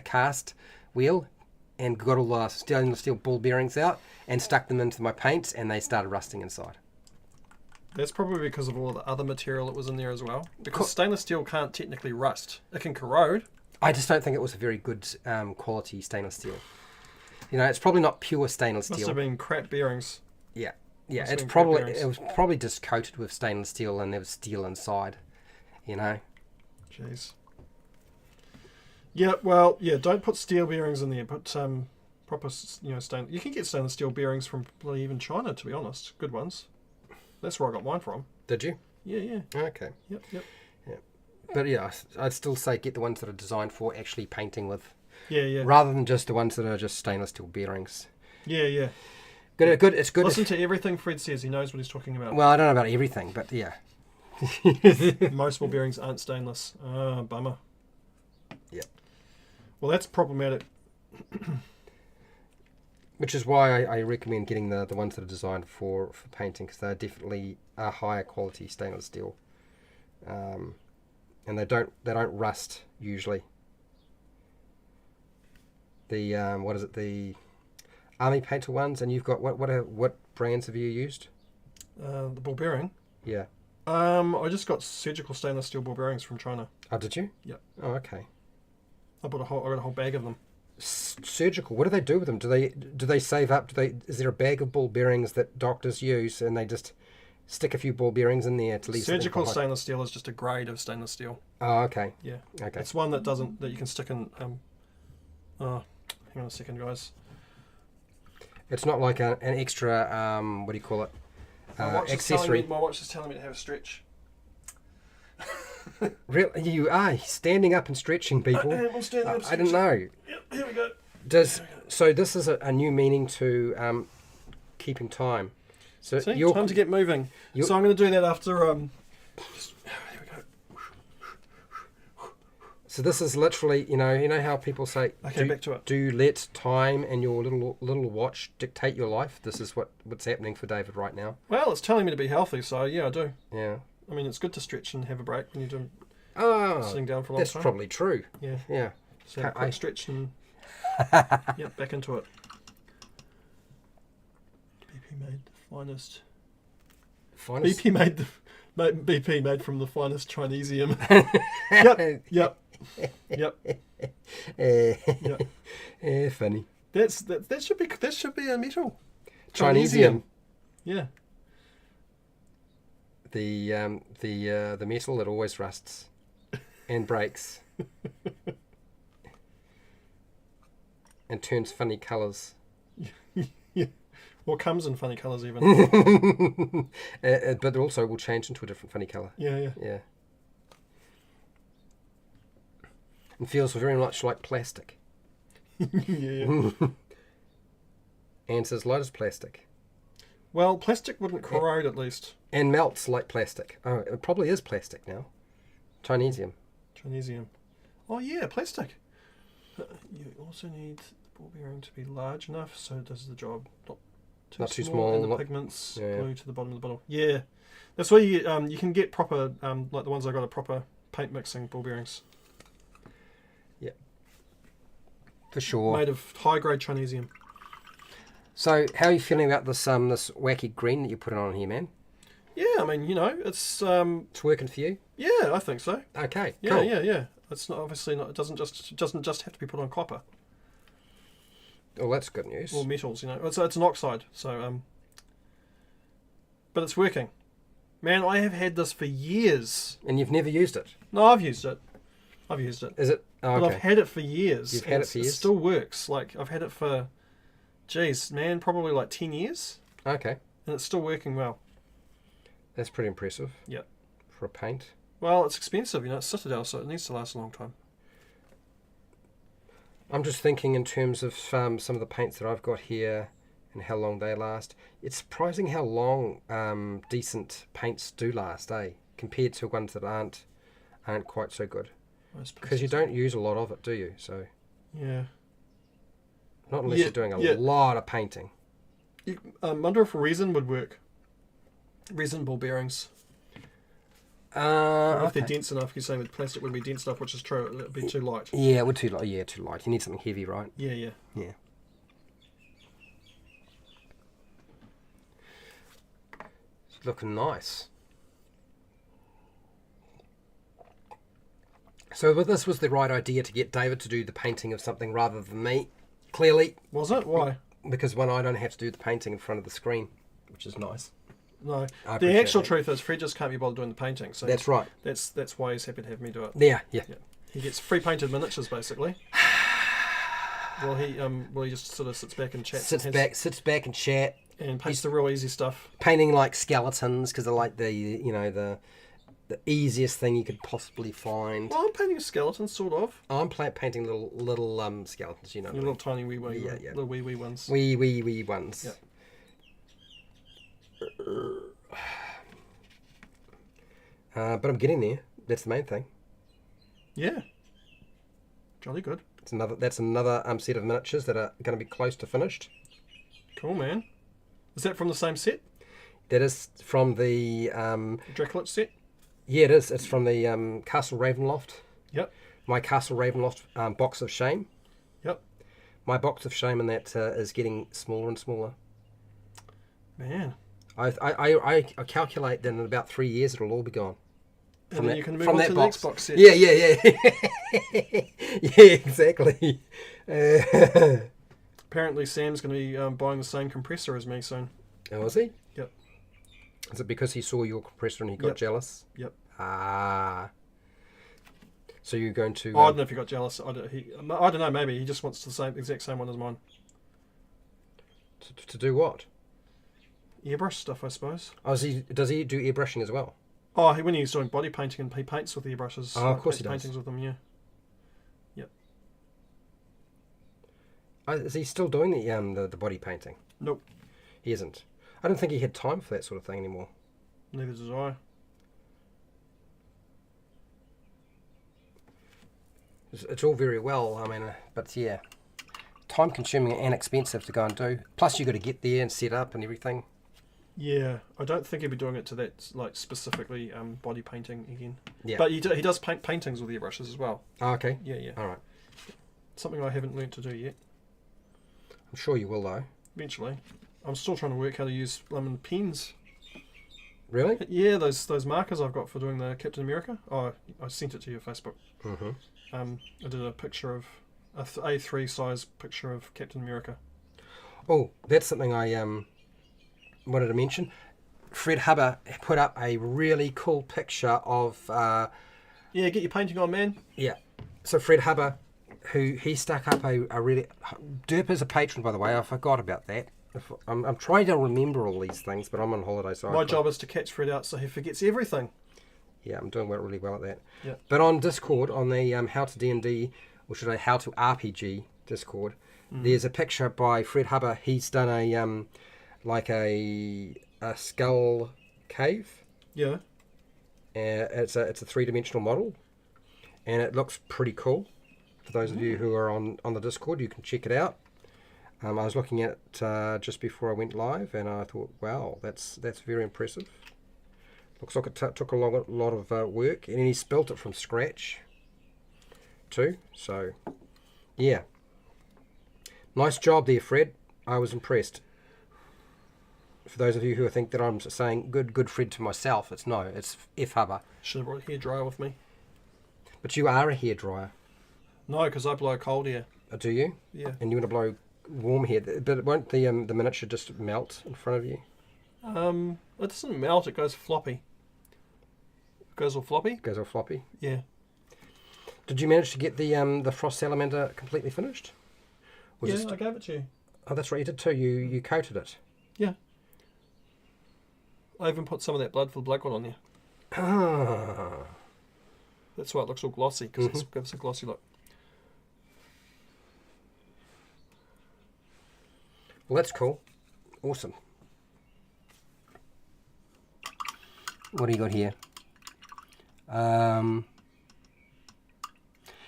cast wheel and got all the stainless steel ball bearings out and stuck them into my paints, and they started rusting inside. That's probably because of all the other material that was in there as well. Because stainless steel can't technically rust. It can corrode. I just don't think it was a very good quality stainless steel. You know, it's probably not pure stainless steel. Must have been crap bearings. Yeah. Yeah, Must it have been crap was bearings. probably just coated with stainless steel and there was steel inside, you know. Jeez. Yeah, well, yeah, don't put steel bearings in there. Put proper, stainless. You can get stainless steel bearings from even China, to be honest. Good ones. That's where I got mine from. Did you? Yeah. Okay. Yep. But yeah, I'd still say get the ones that are designed for actually painting with. Yeah. Rather than just the ones that are just stainless steel bearings. Yeah. Good. It's good. Listen to everything Fred says. He knows what he's talking about. Well, I don't know about everything, but yeah. Most ball bearings aren't stainless. Bummer. Yep. Well, that's problematic. Which is why I recommend getting the ones that are designed for painting, because they're definitely a higher quality stainless steel, and they don't rust usually. The what is it, the Army Painter ones, and you've got what brands have you used? The ball bearing. Yeah. I just got surgical stainless steel ball bearings from China. Oh, did you? Yep. Oh, okay. I got a whole bag of them. Surgical. What do they do with them? Do they save up? Is there a bag of ball bearings that doctors use, and they just stick a few ball bearings in there to leave? Surgical stainless steel is just a grade of stainless steel. Oh, okay. Yeah. Okay. It's one that you can stick in. Hang on a second, guys. It's not like an extra. What do you call it? Accessory. My watch is telling me to have a stretch. Really, you are standing up and stretching, people. I'm standing up. I didn't know. Yep, here we go. So this is a new meaning to keeping time. So See, time to get moving. So I'm going to do that after. Here we go. So this is literally, you know how people say, Okay, back to it. Do let time and your little watch dictate your life. This is what's happening for David right now. Well, it's telling me to be healthy, so yeah, I do. Yeah. I mean, it's good to stretch and have a break when you're doing sitting down for a long that's time. probably true. Yeah. So have a quick stretch and back into it. BP made the finest. BP made from the finest Chinesium. Yep. Funny. That should be a metal. Chinesium. Yeah. The metal that always rusts. and breaks. And turns funny colours. Yeah. Or comes in funny colours even. But also will change into a different funny colour. Yeah. Yeah. And feels very much like plastic. Yeah. And it's as light as plastic. Well, plastic wouldn't corrode at least. And melts like plastic. Oh, it probably is plastic now. Chinesium. Oh yeah, plastic. You also need the ball bearing to be large enough so it does the job. Not too small. And the pigments glue to the bottom of the bottle. Yeah. That's where you can get proper, like the ones I got, are proper paint mixing ball bearings. Yeah. For sure. Made of high grade Chinesium. So, how are you feeling about this this wacky green that you put on here, man? Yeah, I mean, it's It's working for you? yeah, I think so. Okay, Yeah, cool. yeah. It's not obviously not. It doesn't just have to be put on copper Well, that's good news. or metals. It's an oxide. So but it's working. Man, I have had this for years. And you've never used it? No, I've used it. Is it? Oh, But okay. I've had it for years. You've had it for years? It still works. Like I've had it for, geez, man, probably like 10 years, Okay. and it's still working well. That's pretty impressive. Yep. For a paint. Well, it's expensive, it's Citadel, so it needs to last a long time. I'm just thinking in terms of some of the paints that I've got here and how long they last. It's surprising how long decent paints do last, compared to ones that aren't quite so good. Because you don't use a lot of it, do you? So Yeah. not unless you're doing a lot of painting. Wonder if resin would work. Resin ball bearings. If If they're dense enough, you're saying that plastic would be dense enough, which is true. It would be too light. Yeah, it would too light. Yeah, too light. You need something heavy, right? Yeah. Yeah. It's looking nice. So this was the right idea to get David to do the painting of something rather than me. Clearly, Was it? Why? because I don't have to do the painting in front of the screen, which is nice. No. I The appreciate actual that. truth is, Fred just can't be bothered doing the painting. So That's right. That's why he's happy to have me do it. Yeah. He gets free painted miniatures basically. Well, he just sort of sits back and chats. Sits back and chat, and paints the real easy stuff. painting like skeletons because I like the easiest thing you could possibly find. Well, I'm painting skeletons, sort of. I'm painting little skeletons, Little tiny wee Yeah. little wee ones. Wee ones. Yep. But I'm getting there. That's the main thing. Yeah. Jolly good. That's another set of miniatures that are going to be close to finished. Cool, man. Is that from the same set? That is from the Dracolich set? yeah, it is. It's from the Castle Ravenloft. Yep. My Castle Ravenloft box of shame. Yep. My box of shame in that is getting smaller and smaller. Man. I calculate that in about 3 years it'll all be gone. And then you can move on to the next box set. Yeah. Yeah, exactly. Apparently Sam's going to be buying the same compressor as me soon. Oh, is he? Yep. Is it because he saw your compressor and he got jealous? Yep. Ah. So you're going to... I don't know if he got jealous. I don't know, maybe. He just wants the exact same one as mine. to do what? Airbrush stuff, I suppose. Oh, does he do airbrushing as well? Oh, when he's doing body painting and he paints with airbrushes. Oh, of course he does. Paintings with them, yeah. Yep. Is he still doing the body painting? Nope. He isn't. I don't think he had time for that sort of thing anymore. Neither does I. It's all very well, I mean, but yeah, time consuming and expensive to go and do. Plus you got to get there and set up and everything. Yeah, I don't think he'd be doing it to that, like, specifically body painting again. Yeah. But he does paint paintings with airbrushes as well. Oh, okay. Yeah. All right. Something I haven't learnt to do yet. I'm sure you will though. Eventually. I'm still trying to work how to use lemon pens. Really? Yeah, those markers I've got for doing the Captain America. Oh, I sent it to your Facebook. Mm-hmm. I did a picture of a A3 size picture of Captain America. Oh, that's something I wanted to mention. Fred Hubber put up a really cool picture of Yeah, get your painting on, man. Yeah. So Fred Hubber, he stuck up a really... Derp is a patron, by the way. I forgot about that. I'm trying to remember all these things, but I'm on holiday, so My job is to catch Fred out so he forgets everything. Yeah, I'm doing really well at that. Yeah. But on Discord, on the HowtoDandD, or should I How to RPG Discord, there's a picture by Fred Hubber. He's done a like a skull cave. Yeah. It's a 3-dimensional model, and it looks pretty cool. For those of you who are on the Discord, you can check it out. I was looking at it just before I went live, and I thought, wow, that's very impressive. Looks like it took a lot of work, and he's built it from scratch too. So, yeah, nice job there, Fred. I was impressed. For those of you who think that I'm saying good Fred to myself, it's F Hubber. Should have brought a hairdryer with me. But you are a hairdryer. No, because I blow cold air. Do you? Yeah. And you want to blow warm hair, but won't the miniature just melt in front of you? It doesn't melt. It goes floppy. It goes all floppy. Goes all floppy. Yeah. Did you manage to get the frost salamander completely finished? Yeah, I gave it to you. Oh, that's right. You did too. You coated it. Yeah. I even put some of that blood for the black one on there. Ah. That's why it looks all glossy, because it gives a glossy look. Well, that's cool. Awesome. What do you got here?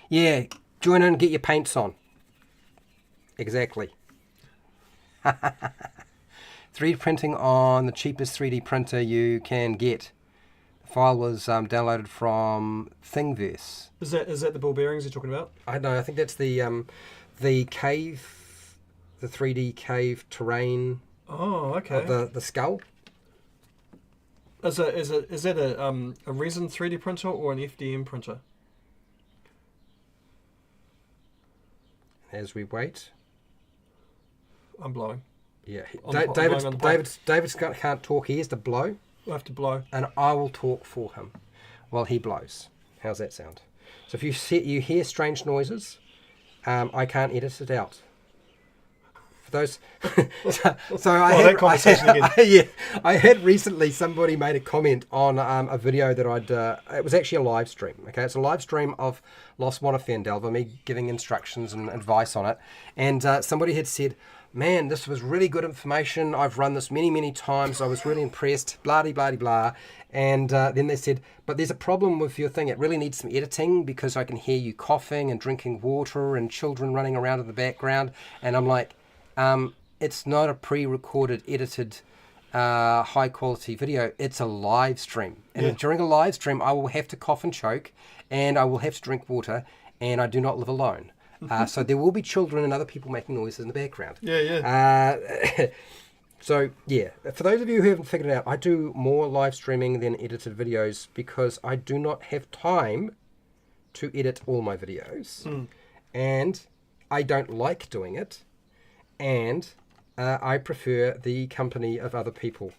Yeah, join in and get your paints on. Exactly. 3D printing on the cheapest 3D printer you can get. The file was downloaded from Thingiverse. Is that the ball bearings you're talking about? I know. I think that's the cave, the 3D cave terrain. Oh, okay. Of the skull. Is that a resin 3D printer or an FDM printer? As we wait. I'm blowing. Yeah, David can't talk. He has to blow. I have to blow. And I will talk for him while he blows. How's that sound? So if you hear strange noises, I can't edit it out. For those, so I had recently somebody made a comment on a video that I'd. It was actually a live stream. Okay, it's a live stream of Lost Wanafendelver, me giving instructions and advice on it, and somebody had said, "Man, this was really good information. I've run this many times. I was really impressed. Blah blah blah." And then they said, "But there's a problem with your thing. It really needs some editing because I can hear you coughing and drinking water and children running around in the background." And I'm like, it's not a pre-recorded, edited, high-quality video. It's a live stream. And during a live stream, I will have to cough and choke, and I will have to drink water, and I do not live alone. So there will be children and other people making noises in the background. So, yeah, for those of you who haven't figured it out, I do more live streaming than edited videos because I do not have time to edit all my videos. And I don't like doing it. And I prefer the company of other people.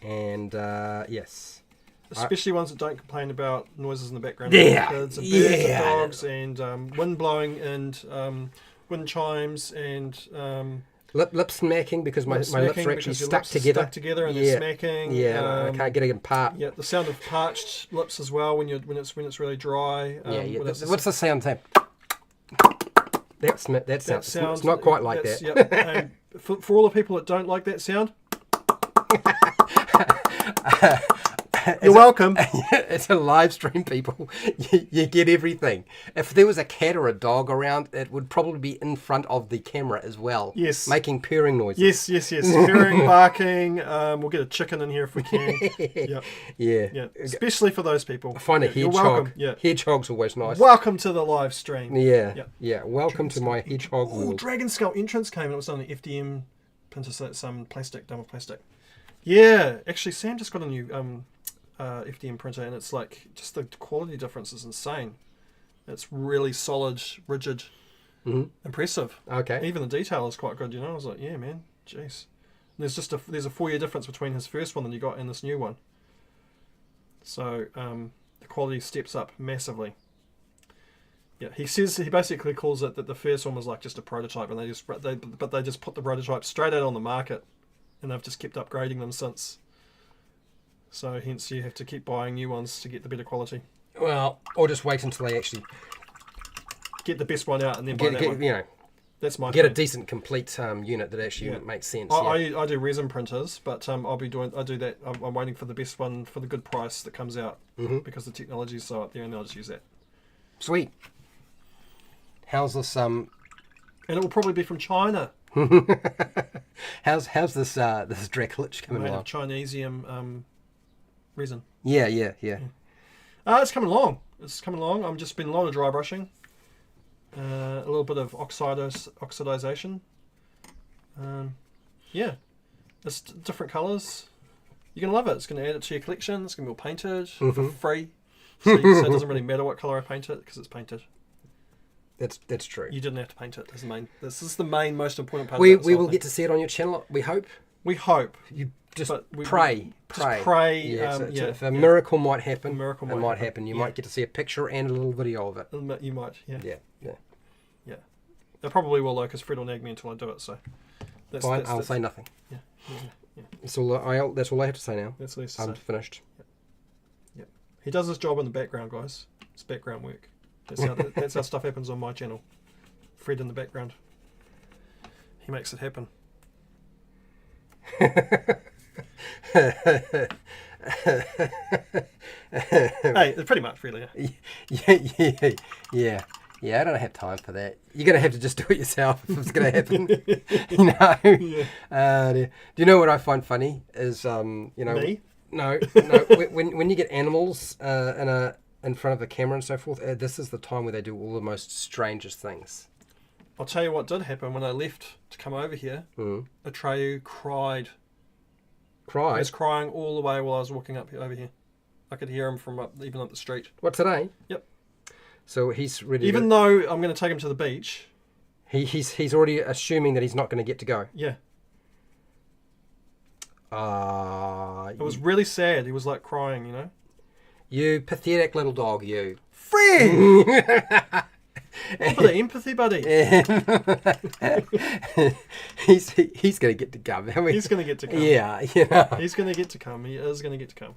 And, yes. Especially ones that don't complain about noises in the background. Yeah. Kids and birds and dogs and wind blowing and wind chimes and... lip smacking because my lips are actually stuck together. And they're smacking. Yeah, I can't get it apart. Yeah, the sound of parched lips as well when it's really dry. What's the sound? That sound. It's not quite like that. Yep. For all the people that don't like that sound, you're welcome. It's a live stream, people. You get everything. If there was a cat or a dog around, it would probably be in front of the camera as well. Yes. Making purring noises. Yes. Purring, barking. We'll get a chicken in here if we can. Yep. Yeah. Especially for those people. I find a hedgehog. Yeah. Hedgehog's always nice. Welcome to the live stream. Yeah. Welcome to my hedgehog world. Dragon Skull entrance came and it was on the FDM printer, so it's some plastic, done with plastic. Yeah. Actually, Sam just got a new FDM printer, and it's like just the quality difference is insane. It's really solid, rigid, impressive. Okay. Even the detail is quite good. I was like, yeah, man, jeez. And there's a 4-year difference between his first one that you got and this new one. So the quality steps up massively. Yeah, he basically calls it that the first one was like just a prototype, and they just put the prototype straight out on the market, and they've just kept upgrading them since. So hence you have to keep buying new ones to get the better quality. Well, or just wait until they actually get the best one out and then buy that one. You know, that's my get thing. a decent complete unit that actually makes sense. I do resin printers, but I do that. I'm waiting for the best one for the good price that comes out because the technology's so up there, and I'll just use that. Sweet. How's this? And it will probably be from China. how's this this Dracolich coming along? Chinesium resin. Yeah. It's coming along. I've just been a lot of dry brushing. A little bit of oxidization. It's different colours. You're going to love it. It's going to add it to your collection. It's going to be all painted for free. So it doesn't really matter what colour I paint it because it's painted. That's true. You didn't have to paint it. This is the main, most important part. We will get to see it on your channel. We hope. You just pray. Just pray. If a miracle might happen, it might happen. You might get to see a picture and a little video of it. You might. Yeah. They probably will though, because Fred will nag me until I do it. So. Fine. I'll say nothing. Yeah. That's all I have to say now. That's least I'm finished. Yep. He does his job in the background, guys. It's background work. That's how stuff happens on my channel. Fred in the background. He makes it happen. Hey, pretty much, really. Yeah. I don't have time for that. You're going to have to just do it yourself if it's going to happen. Do you know what I find funny is Me? No. When you get animals in front of the camera and so forth, this is the time where they do all the most strangest things. I'll tell you what did happen when I left to come over here. Atreyu cried. He was crying all the way while I was walking over here. I could hear him from even up the street. What, today? Yep. So he's ready. Even though I'm going to take him to the beach. He's already assuming that he's not going to get to go. Yeah. It was really sad. He was like crying, you know. You pathetic little dog, you. Fred! A bit of empathy, buddy. he's going to get to come. He's going to get to come. Yeah, He's going to get to come. He is going to get to come.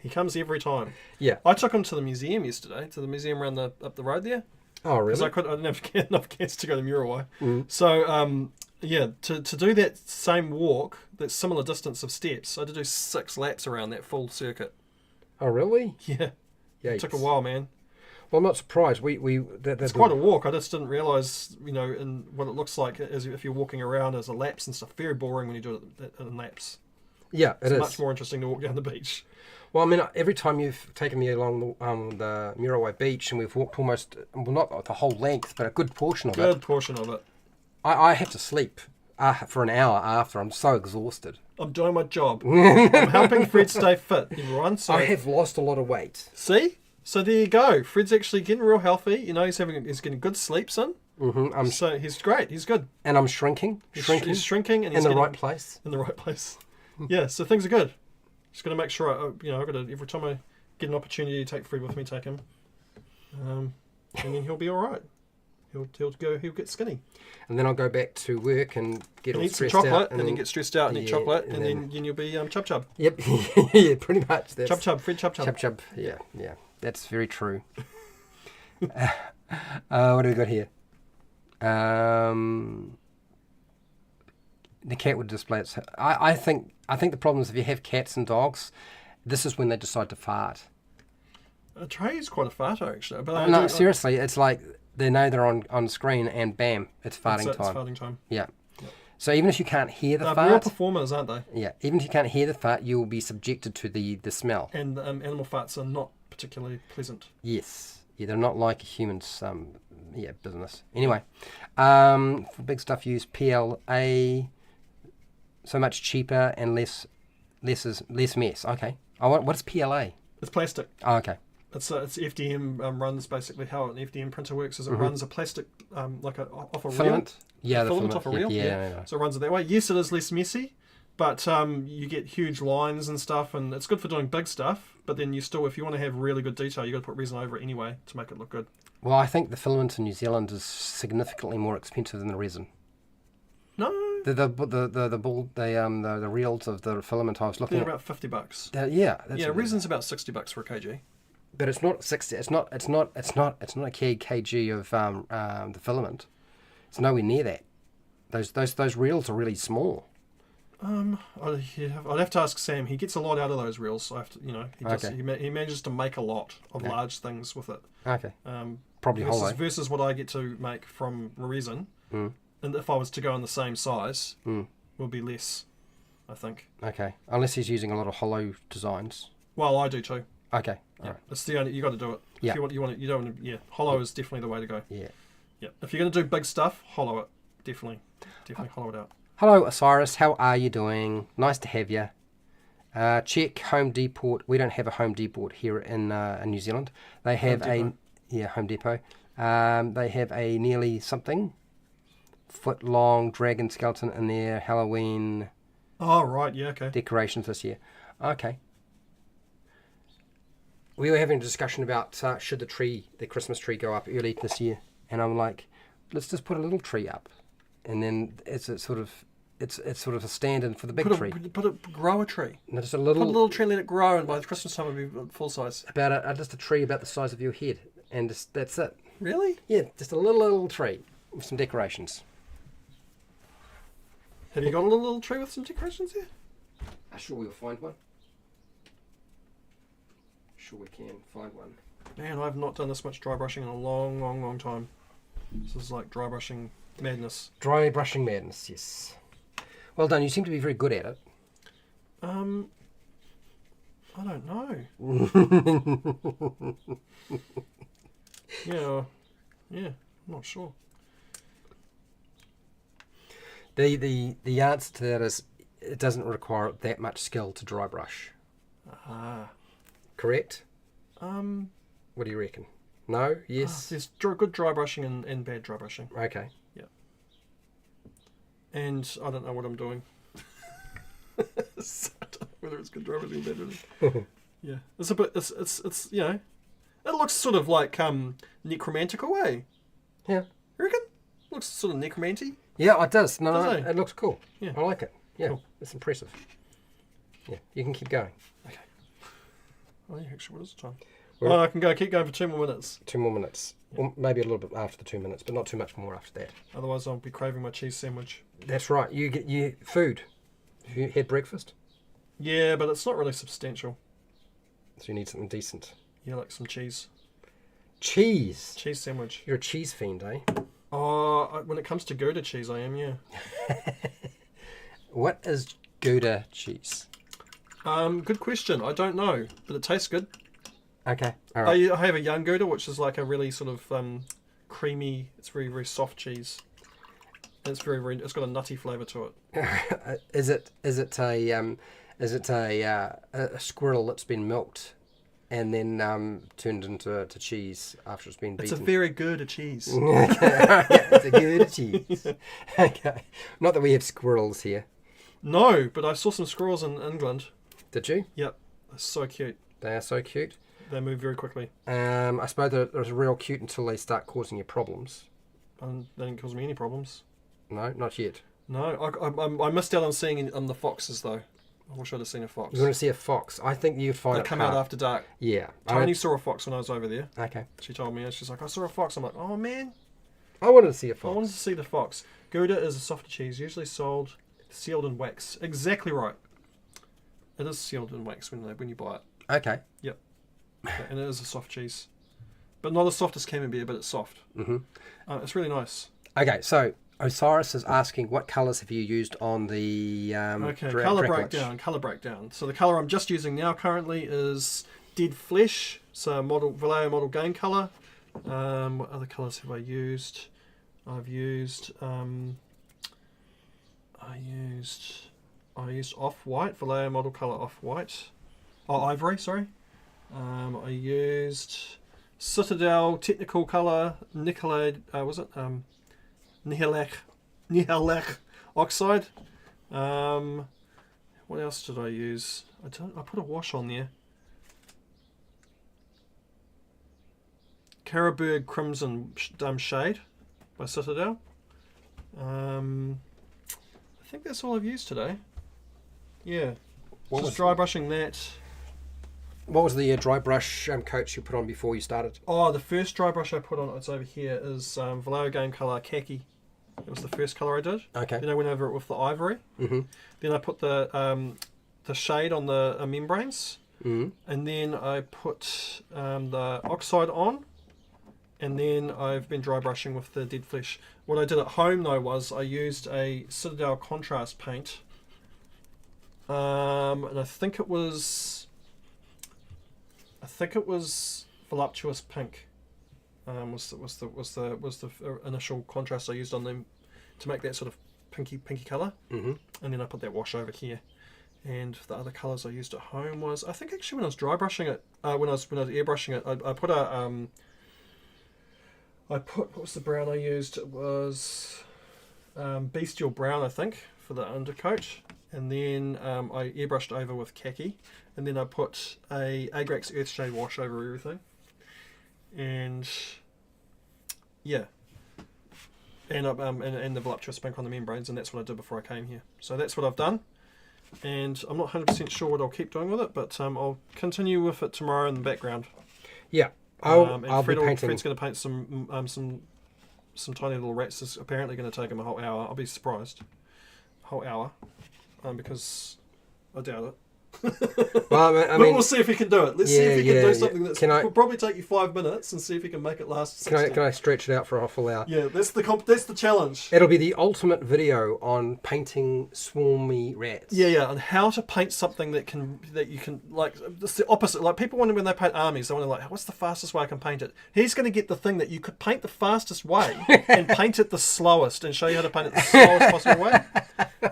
He comes every time. Yeah. I took him to the museum yesterday, to the museum up the road there. Oh, really? Because I didn't have enough gas to go to Murawai. So, to do that same walk, that similar distance of steps, I had to do 6 laps around that full circuit. Oh, really? Yeah. Yikes. It took a while, man. Well, I'm not surprised. It's quite a walk. I just didn't realise, in what it looks like as if you're walking around as a laps and stuff. Very boring when you do it in laps. Yeah, it's much more interesting to walk down the beach. Well, I mean, every time you've taken me along the Murawai beach and we've walked almost, well, not the whole length, but a good portion of it. I have to sleep for an hour after. I'm so exhausted. I'm doing my job. I'm helping Fred stay fit, everyone. So I have lost a lot of weight. See? So there you go. Fred's actually getting real healthy. He's getting good sleeps in. So he's great. He's good. And I'm shrinking. He's shrinking, and he's in the right place. In the right place. Yeah. So things are good. Just got to make sure I've got to, every time I get an opportunity to take Fred with me, take him, and then he'll be all right. He'll get skinny. And then I'll go back to work and get all eat some stressed chocolate, out. and then get stressed out and eat chocolate, and then you'll be chub chub. Yep. Yeah, pretty much. Chub chub, Fred chub chub. Chub chub. Yeah. That's very true. What do we got here? The cat would display its. I think the problem is if you have cats and dogs, this is when they decide to fart. Trey's quite a farter actually. But no, seriously, it's like they know they're on screen and bam, it's farting time. It's farting time. Yeah. So even if you can't hear the fart, they're real performers, aren't they? Yeah. Even if you can't hear the fart, you will be subjected to the smell. And animal farts are not particularly pleasant. Yes. Yeah, they're not like a human's business. Anyway, for big stuff, use PLA. So much cheaper and less mess. Okay. What's PLA? It's plastic. Oh, okay. It's FDM runs basically how an FDM printer works is it runs a plastic off a filament. reel. Yeah, the filament off a reel. Yeah. So it runs it that way. Yes, it is less messy, But you get huge lines and stuff, and it's good for doing big stuff. But then you still, if you want to have really good detail, you got to put resin over it anyway to make it look good. Well, I think the filament in New Zealand is significantly more expensive than the resin. No, The reels of the filament I was looking they're at. about $50. Yeah, Resin's about $60 for a kg. but it's not 60. It's not a kg of the filament. It's nowhere near that. Those reels are really small. I'd have to ask Sam. He gets a lot out of those reels. So I have to, Okay. he manages to make a lot of large things with it. Okay. Probably hollow. Versus what I get to make from resin. And if I was to go in the same size, will be less, I think. Okay. Unless he's using a lot of hollow designs. Well, I do too. Okay. All right. It's the only, you got to do it. Yeah. If you don't want to, hollow is definitely the way to go. Yeah. Yeah. If you're going to do big stuff, hollow it. Definitely hollow it out. Hello, Osiris. How are you doing? Nice to have you. Check Home Depot. We don't have a Home Depot here in New Zealand. They have Home Depot. They have a nearly something foot long dragon skeleton in their Halloween decorations this year. Okay. We were having a discussion about should the Christmas tree go up early this year, and I'm like, let's just put a little tree up, and then it's sort of a stand-in for the big tree. Grow a tree. No, just a Put a little little tree, let it grow, and by the Christmas time it'll be full size. just a tree about the size of your head, and that's it. Really? Yeah, just a little tree with some decorations. Have you got a little tree with some decorations here? I'm sure we'll find one. Sure we can find one. Man, I've not done this much dry brushing in a long time. This is like dry brushing madness. Dry brushing madness, yes. Well done. You seem to be very good at it. I don't know. Yeah, I'm not sure. The answer to that is it doesn't require that much skill to dry brush. Correct? What do you reckon? No? Yes? There's good dry brushing and bad dry brushing. Okay. Yeah. And I don't know what I'm doing. So I don't know whether it's good dry brushing or bad brushing. Yeah. It's a bit, it's it looks sort of like necromantical, eh? Yeah. You reckon? Looks sort of necromancy. Yeah, it does. No, Does it? it looks cool. Yeah. I like it. Yeah, Cool. It's impressive. Yeah, you can keep going. Okay. Oh, yeah, actually, what is the time? Well, I can keep going for 2 more minutes. 2 more minutes. Yeah. Or maybe a little bit after the 2 minutes, but not too much more after that. Otherwise, I'll be craving my cheese sandwich. That's right. You get food. Have you had breakfast? Yeah, but it's not really substantial. So you need something decent. Yeah, like some cheese. Cheese. Cheese sandwich. You're a cheese fiend, eh? Oh, when it comes to Gouda cheese, I am, yeah. What is Gouda cheese? Good question. I don't know, but it tastes good. Okay, all right. I have a young Gouda, which is like a really sort of creamy. It's very very soft cheese. And it's it's got a nutty flavour to it. Is it a squirrel that's been milked and then turned into cheese after it's been beaten? It's a very Gouda cheese. Okay, it's a Gouda cheese. Okay, not that we have squirrels here. No, but I saw some squirrels in England. Did you? Yep, they're so cute. They are so cute. They move very quickly. I suppose they're real cute until they start causing you problems. And they didn't cause me any problems. No, not yet. No, I missed out on seeing the foxes though. I wish I'd have seen a fox. You want to see a fox? I think you'd find They it come hard. out after dark. Yeah. Tony saw a fox when I was over there. Okay. She told me, and she's like, I saw a fox. I'm like, oh man, I wanted to see a I fox. wanted to see the fox. Gouda is a softer cheese, usually sealed in wax. Exactly right. It is sealed in wax when you buy it. Okay. Yep. Okay, and it is a soft cheese, but not as soft as Cambion, but it's soft. Mm-hmm. It's really nice. Okay, so Osiris is asking what colours have you used on the colour Dracolich? breakdown. So the colour I'm just using now currently is Dead Flesh, so Vallejo model game colour. What other colours have I used? I used off-white, Vallejo model colour off-white. Oh, ivory, sorry. I used Citadel technical colour Nihilach oxide. What else did I use? I put a wash on there. Caribou Crimson Shade by Citadel. I think that's all I've used today. Yeah. Just dry brushing that. What was the dry brush coats you put on before you started? Oh, the first dry brush I put on, it's over here, is Vallejo Game Colour Khaki. It was the first colour I did. Okay. Then I went over it with the ivory. Mm-hmm. Then I put the shade on the membranes. Mm-hmm. And then I put the oxide on. And then I've been dry brushing with the dead flesh. What I did at home though was I used a Citadel contrast paint. And I think it was voluptuous pink. Was the initial contrast I used on them to make that sort of pinky colour. Mm-hmm. And then I put that wash over here. And the other colours I used at home was, I think actually when I was dry brushing it, when I was airbrushing it, I put what was the brown I used? It was bestial brown, I think, for the undercoat. And then I airbrushed over with khaki. And then I put a Agrax Earthshade wash over everything. And yeah. And the voluptuous pink on the membranes, and that's what I did before I came here. So that's what I've done. And I'm not 100% sure what I'll keep doing with it, but I'll continue with it tomorrow in the background. Yeah. I'll be painting. Fred's going to paint some tiny little rats. It's apparently going to take him a whole hour. I'll be surprised. A whole hour. Because I doubt it. Well, I mean, we'll see if he can do it. Let's see if he can do something that will probably take you 5 minutes, and see if he can make it last 60. Can I stretch it out for a full hour? Yeah, that's the challenge. It'll be the ultimate video on painting swarmy rats. Yeah, and how to paint something that you can like. It's the opposite. Like people wonder when they paint armies, they wonder like, what's the fastest way I can paint it? He's going to get the thing that you could paint the fastest way and paint it the slowest, and show you how to paint it the slowest possible way.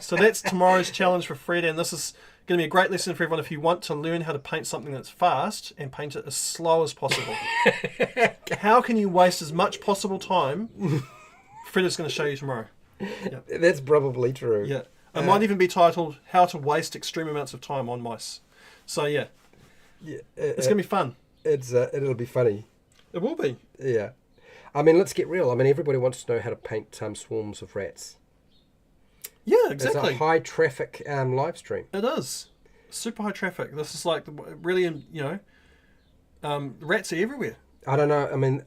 So that's tomorrow's challenge for Fred, and this is going to be a great lesson for everyone if you want to learn how to paint something that's fast and paint it as slow as possible. How can you waste as much possible time? Fred is going to show you tomorrow. Yeah. That's probably true. Yeah. It might even be titled How to Waste Extreme Amounts of Time on Mice. So yeah. It's going to be fun. It'll be funny. It will be. Yeah. I mean, let's get real. I mean, everybody wants to know how to paint swarms of rats. Yeah, exactly. It's a high traffic live stream. It is. Super high traffic. This is like really, rats are everywhere. I don't know. I mean,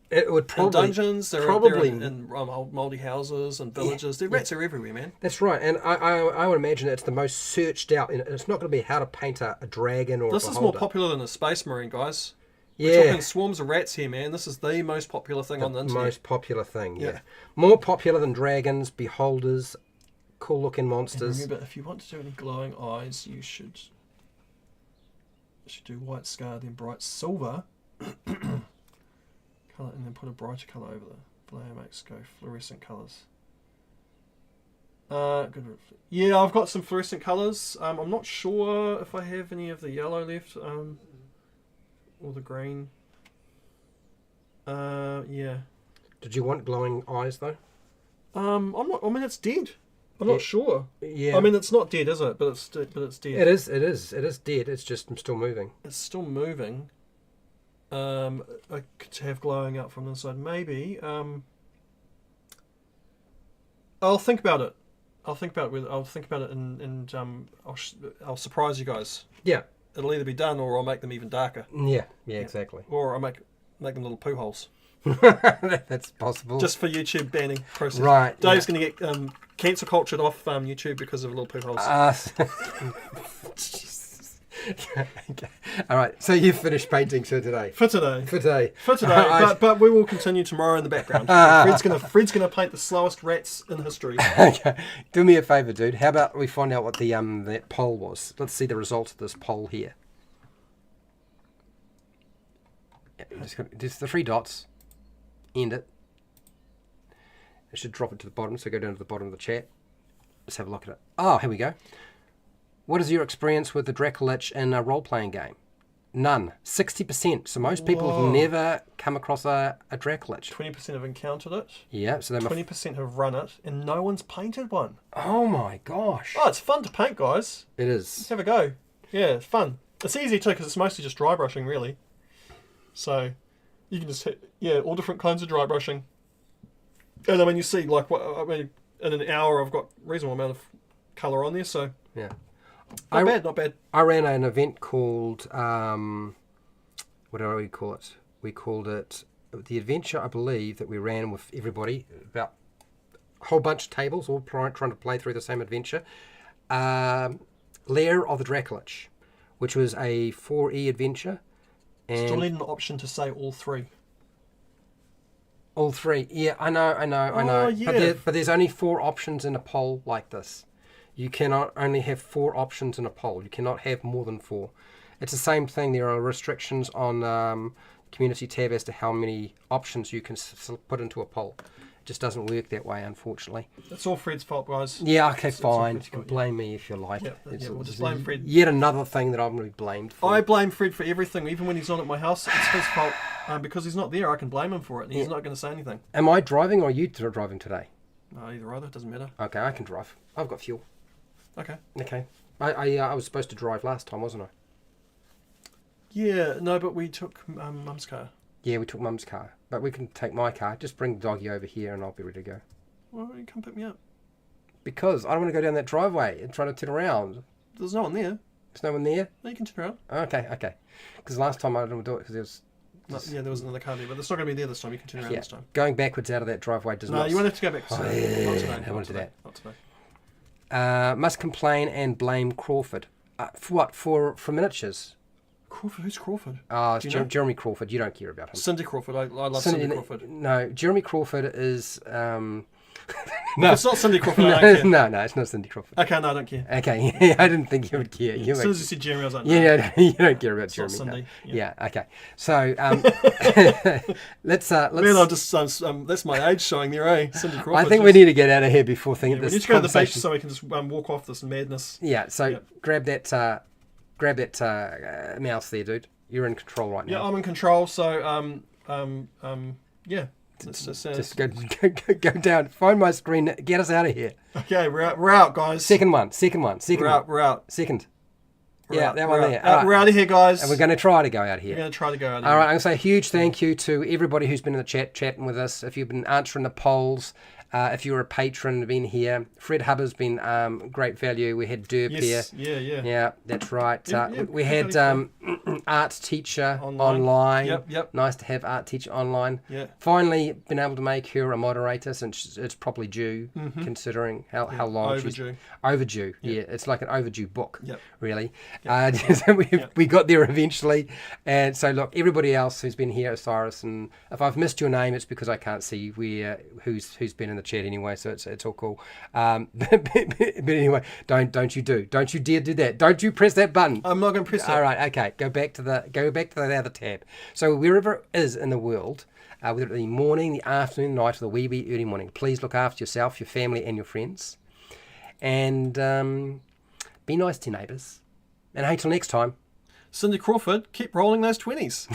it would probably... In dungeons, they're in old mouldy houses and villages. The rats are everywhere, man. That's right. And I would imagine it's the most searched out. And it's not going to be how to paint a dragon or a beholder. This is more popular than a Space Marine, guys. Yeah. We're talking swarms of rats here, man. This is the most popular thing on the internet. Most popular thing, yeah. More popular than dragons, beholders, cool-looking monsters. And remember, if you want to do any glowing eyes, you should do white scar, then bright silver colour, and then put a brighter colour over the Vallejo makes go fluorescent colours. Good. Yeah, I've got some fluorescent colours. I'm not sure if I have any of the yellow left, or the green. Yeah. Did you want glowing eyes though? I'm not. I mean, it's dead. I'm not sure. Yeah. I mean, it's not dead, is it? But it's dead. It is. It is dead. It's just still moving. It's still moving. I could have glowing out from the inside. Maybe. I'll think about it. I'll think about it, and I'll surprise you guys. Yeah. It'll either be done, or I'll make them even darker. Yeah. Exactly. Or I'll make them little poo holes. That's possible. Just for YouTube banning process. Right. Dave's going to get cancel cultured off YouTube because of little poo holes. Okay. All right. So you've finished painting for today. For today. But we will continue tomorrow in the background. Fred's gonna paint the slowest rats in history. Okay. Do me a favour, dude. How about we find out what the that poll was? Let's see the result of this poll here. Yeah, just the 3 dots. End it. I should drop it to the bottom, so go down to the bottom of the chat. Let's have a look at it. Oh, here we go. What is your experience with the Dracolich in a role-playing game? None. 60%. So most people have never come across a Dracolich. 20% have encountered it. Yeah, so they 20% have run it, and no one's painted one. Oh my gosh. Oh, it's fun to paint, guys. It Let's is. have a go. Yeah, it's fun. It's easy too because it's mostly just dry brushing, really. So you can just hit, all different kinds of dry brushing. And then when you see, like, in an hour, I've got a reasonable amount of colour on there, so Yeah. not bad. I ran an event called, what do we call it? We called it the adventure, I believe, that we ran with everybody, about a whole bunch of tables, all trying to play through the same adventure. Lair of the Dracolich, which was a 4E adventure. And Still need an option to say all three. All three. Yeah, I know. Yeah. But there's only 4 options in a poll like this. You cannot only have 4 options in a poll. You cannot have more than 4. It's the same thing. There are restrictions on community tab as to how many options you can put into a poll. It just doesn't work that way, unfortunately. It's all Fred's fault, guys. Yeah, okay, fine. Fred's You can fault, blame me if you like. We'll just blame Fred. Yet another thing that I'm going to be blamed for. I blame Fred for everything, even when he's not at my house. It's his fault. Because he's not there, I can blame him for it, and he's not going to say anything. Am I driving or are you driving today? Either either, it doesn't matter. Okay, I can drive. I've got fuel. Okay. Okay. I was supposed to drive last time, wasn't I? Yeah, no, but we took Mum's car. Yeah, we took Mum's car. But we can take my car. Just bring the doggy over here and I'll be ready to go. Why don't you come pick me up? Because I don't want to go down that driveway and try to turn around. There's no one there. There's no one there? No, you can turn around. Okay. Because last time I didn't do it because there was... there was another car there, but it's not going to be there this time. You can turn around this time. Going backwards out of that driveway does not... No, you won't have to go back. Oh, Not yeah, today. I want to do that. Not today. Must complain and blame Crawford. For what? For miniatures? Crawford? Who's Crawford? It's Do you know? Jeremy Crawford. You don't care about him. Cindy Crawford. I love Cindy Crawford. No, Jeremy Crawford is... No, it's not Cindy Crawford. I don't care. No, it's not Cindy Crawford. Okay, no, I don't care. Okay, I didn't think you would care. As soon as you said Jeremy, I was like, no. Yeah, you don't care about It's Jeremy. not Cindy. No. Yeah, okay. So let's. Man, I'm just that's my age showing there, eh? Cindy Crawford. I think we need to get out of here before thinking we this. need to go to the beach so we can just walk off this madness. Yeah. So grab that mouse there, dude. You're in control right now. Yeah, I'm in control. So yeah. Just go down. Find my screen. Get us out of here. Okay, we're out, guys. Second one. We're out. Second. We're out. That one there. We're out of here, guys. And we're going to try to go out here. We're going to try to go out of All here. right, I'm going to say a huge thank you to everybody who's been in the chat, chatting with us. If you've been answering the polls, if you're a patron, been here. Fred Hubber's been great value. We had Derp here. Yeah, that's right. We had art teacher online. Yep. Nice to have art teacher online. Yeah. Finally been able to make her a moderator since it's probably due, considering how long she's overdue. Yeah, it's like an overdue book. Yep. Really. We got there eventually, and so look, everybody else who's been here, Osiris, and if I've missed your name, it's because I can't see who's been in the chat anyway, so it's all cool. But anyway, don't you dare do that. Don't you press that button. I'm not going to press it. All right, okay. Go back to the other tab. So wherever it is in the world, whether it be morning, the afternoon, night, or the wee early morning, please look after yourself, your family, and your friends, and be nice to your neighbours. And hey, till next time. Cindy Crawford, keep rolling those 20s.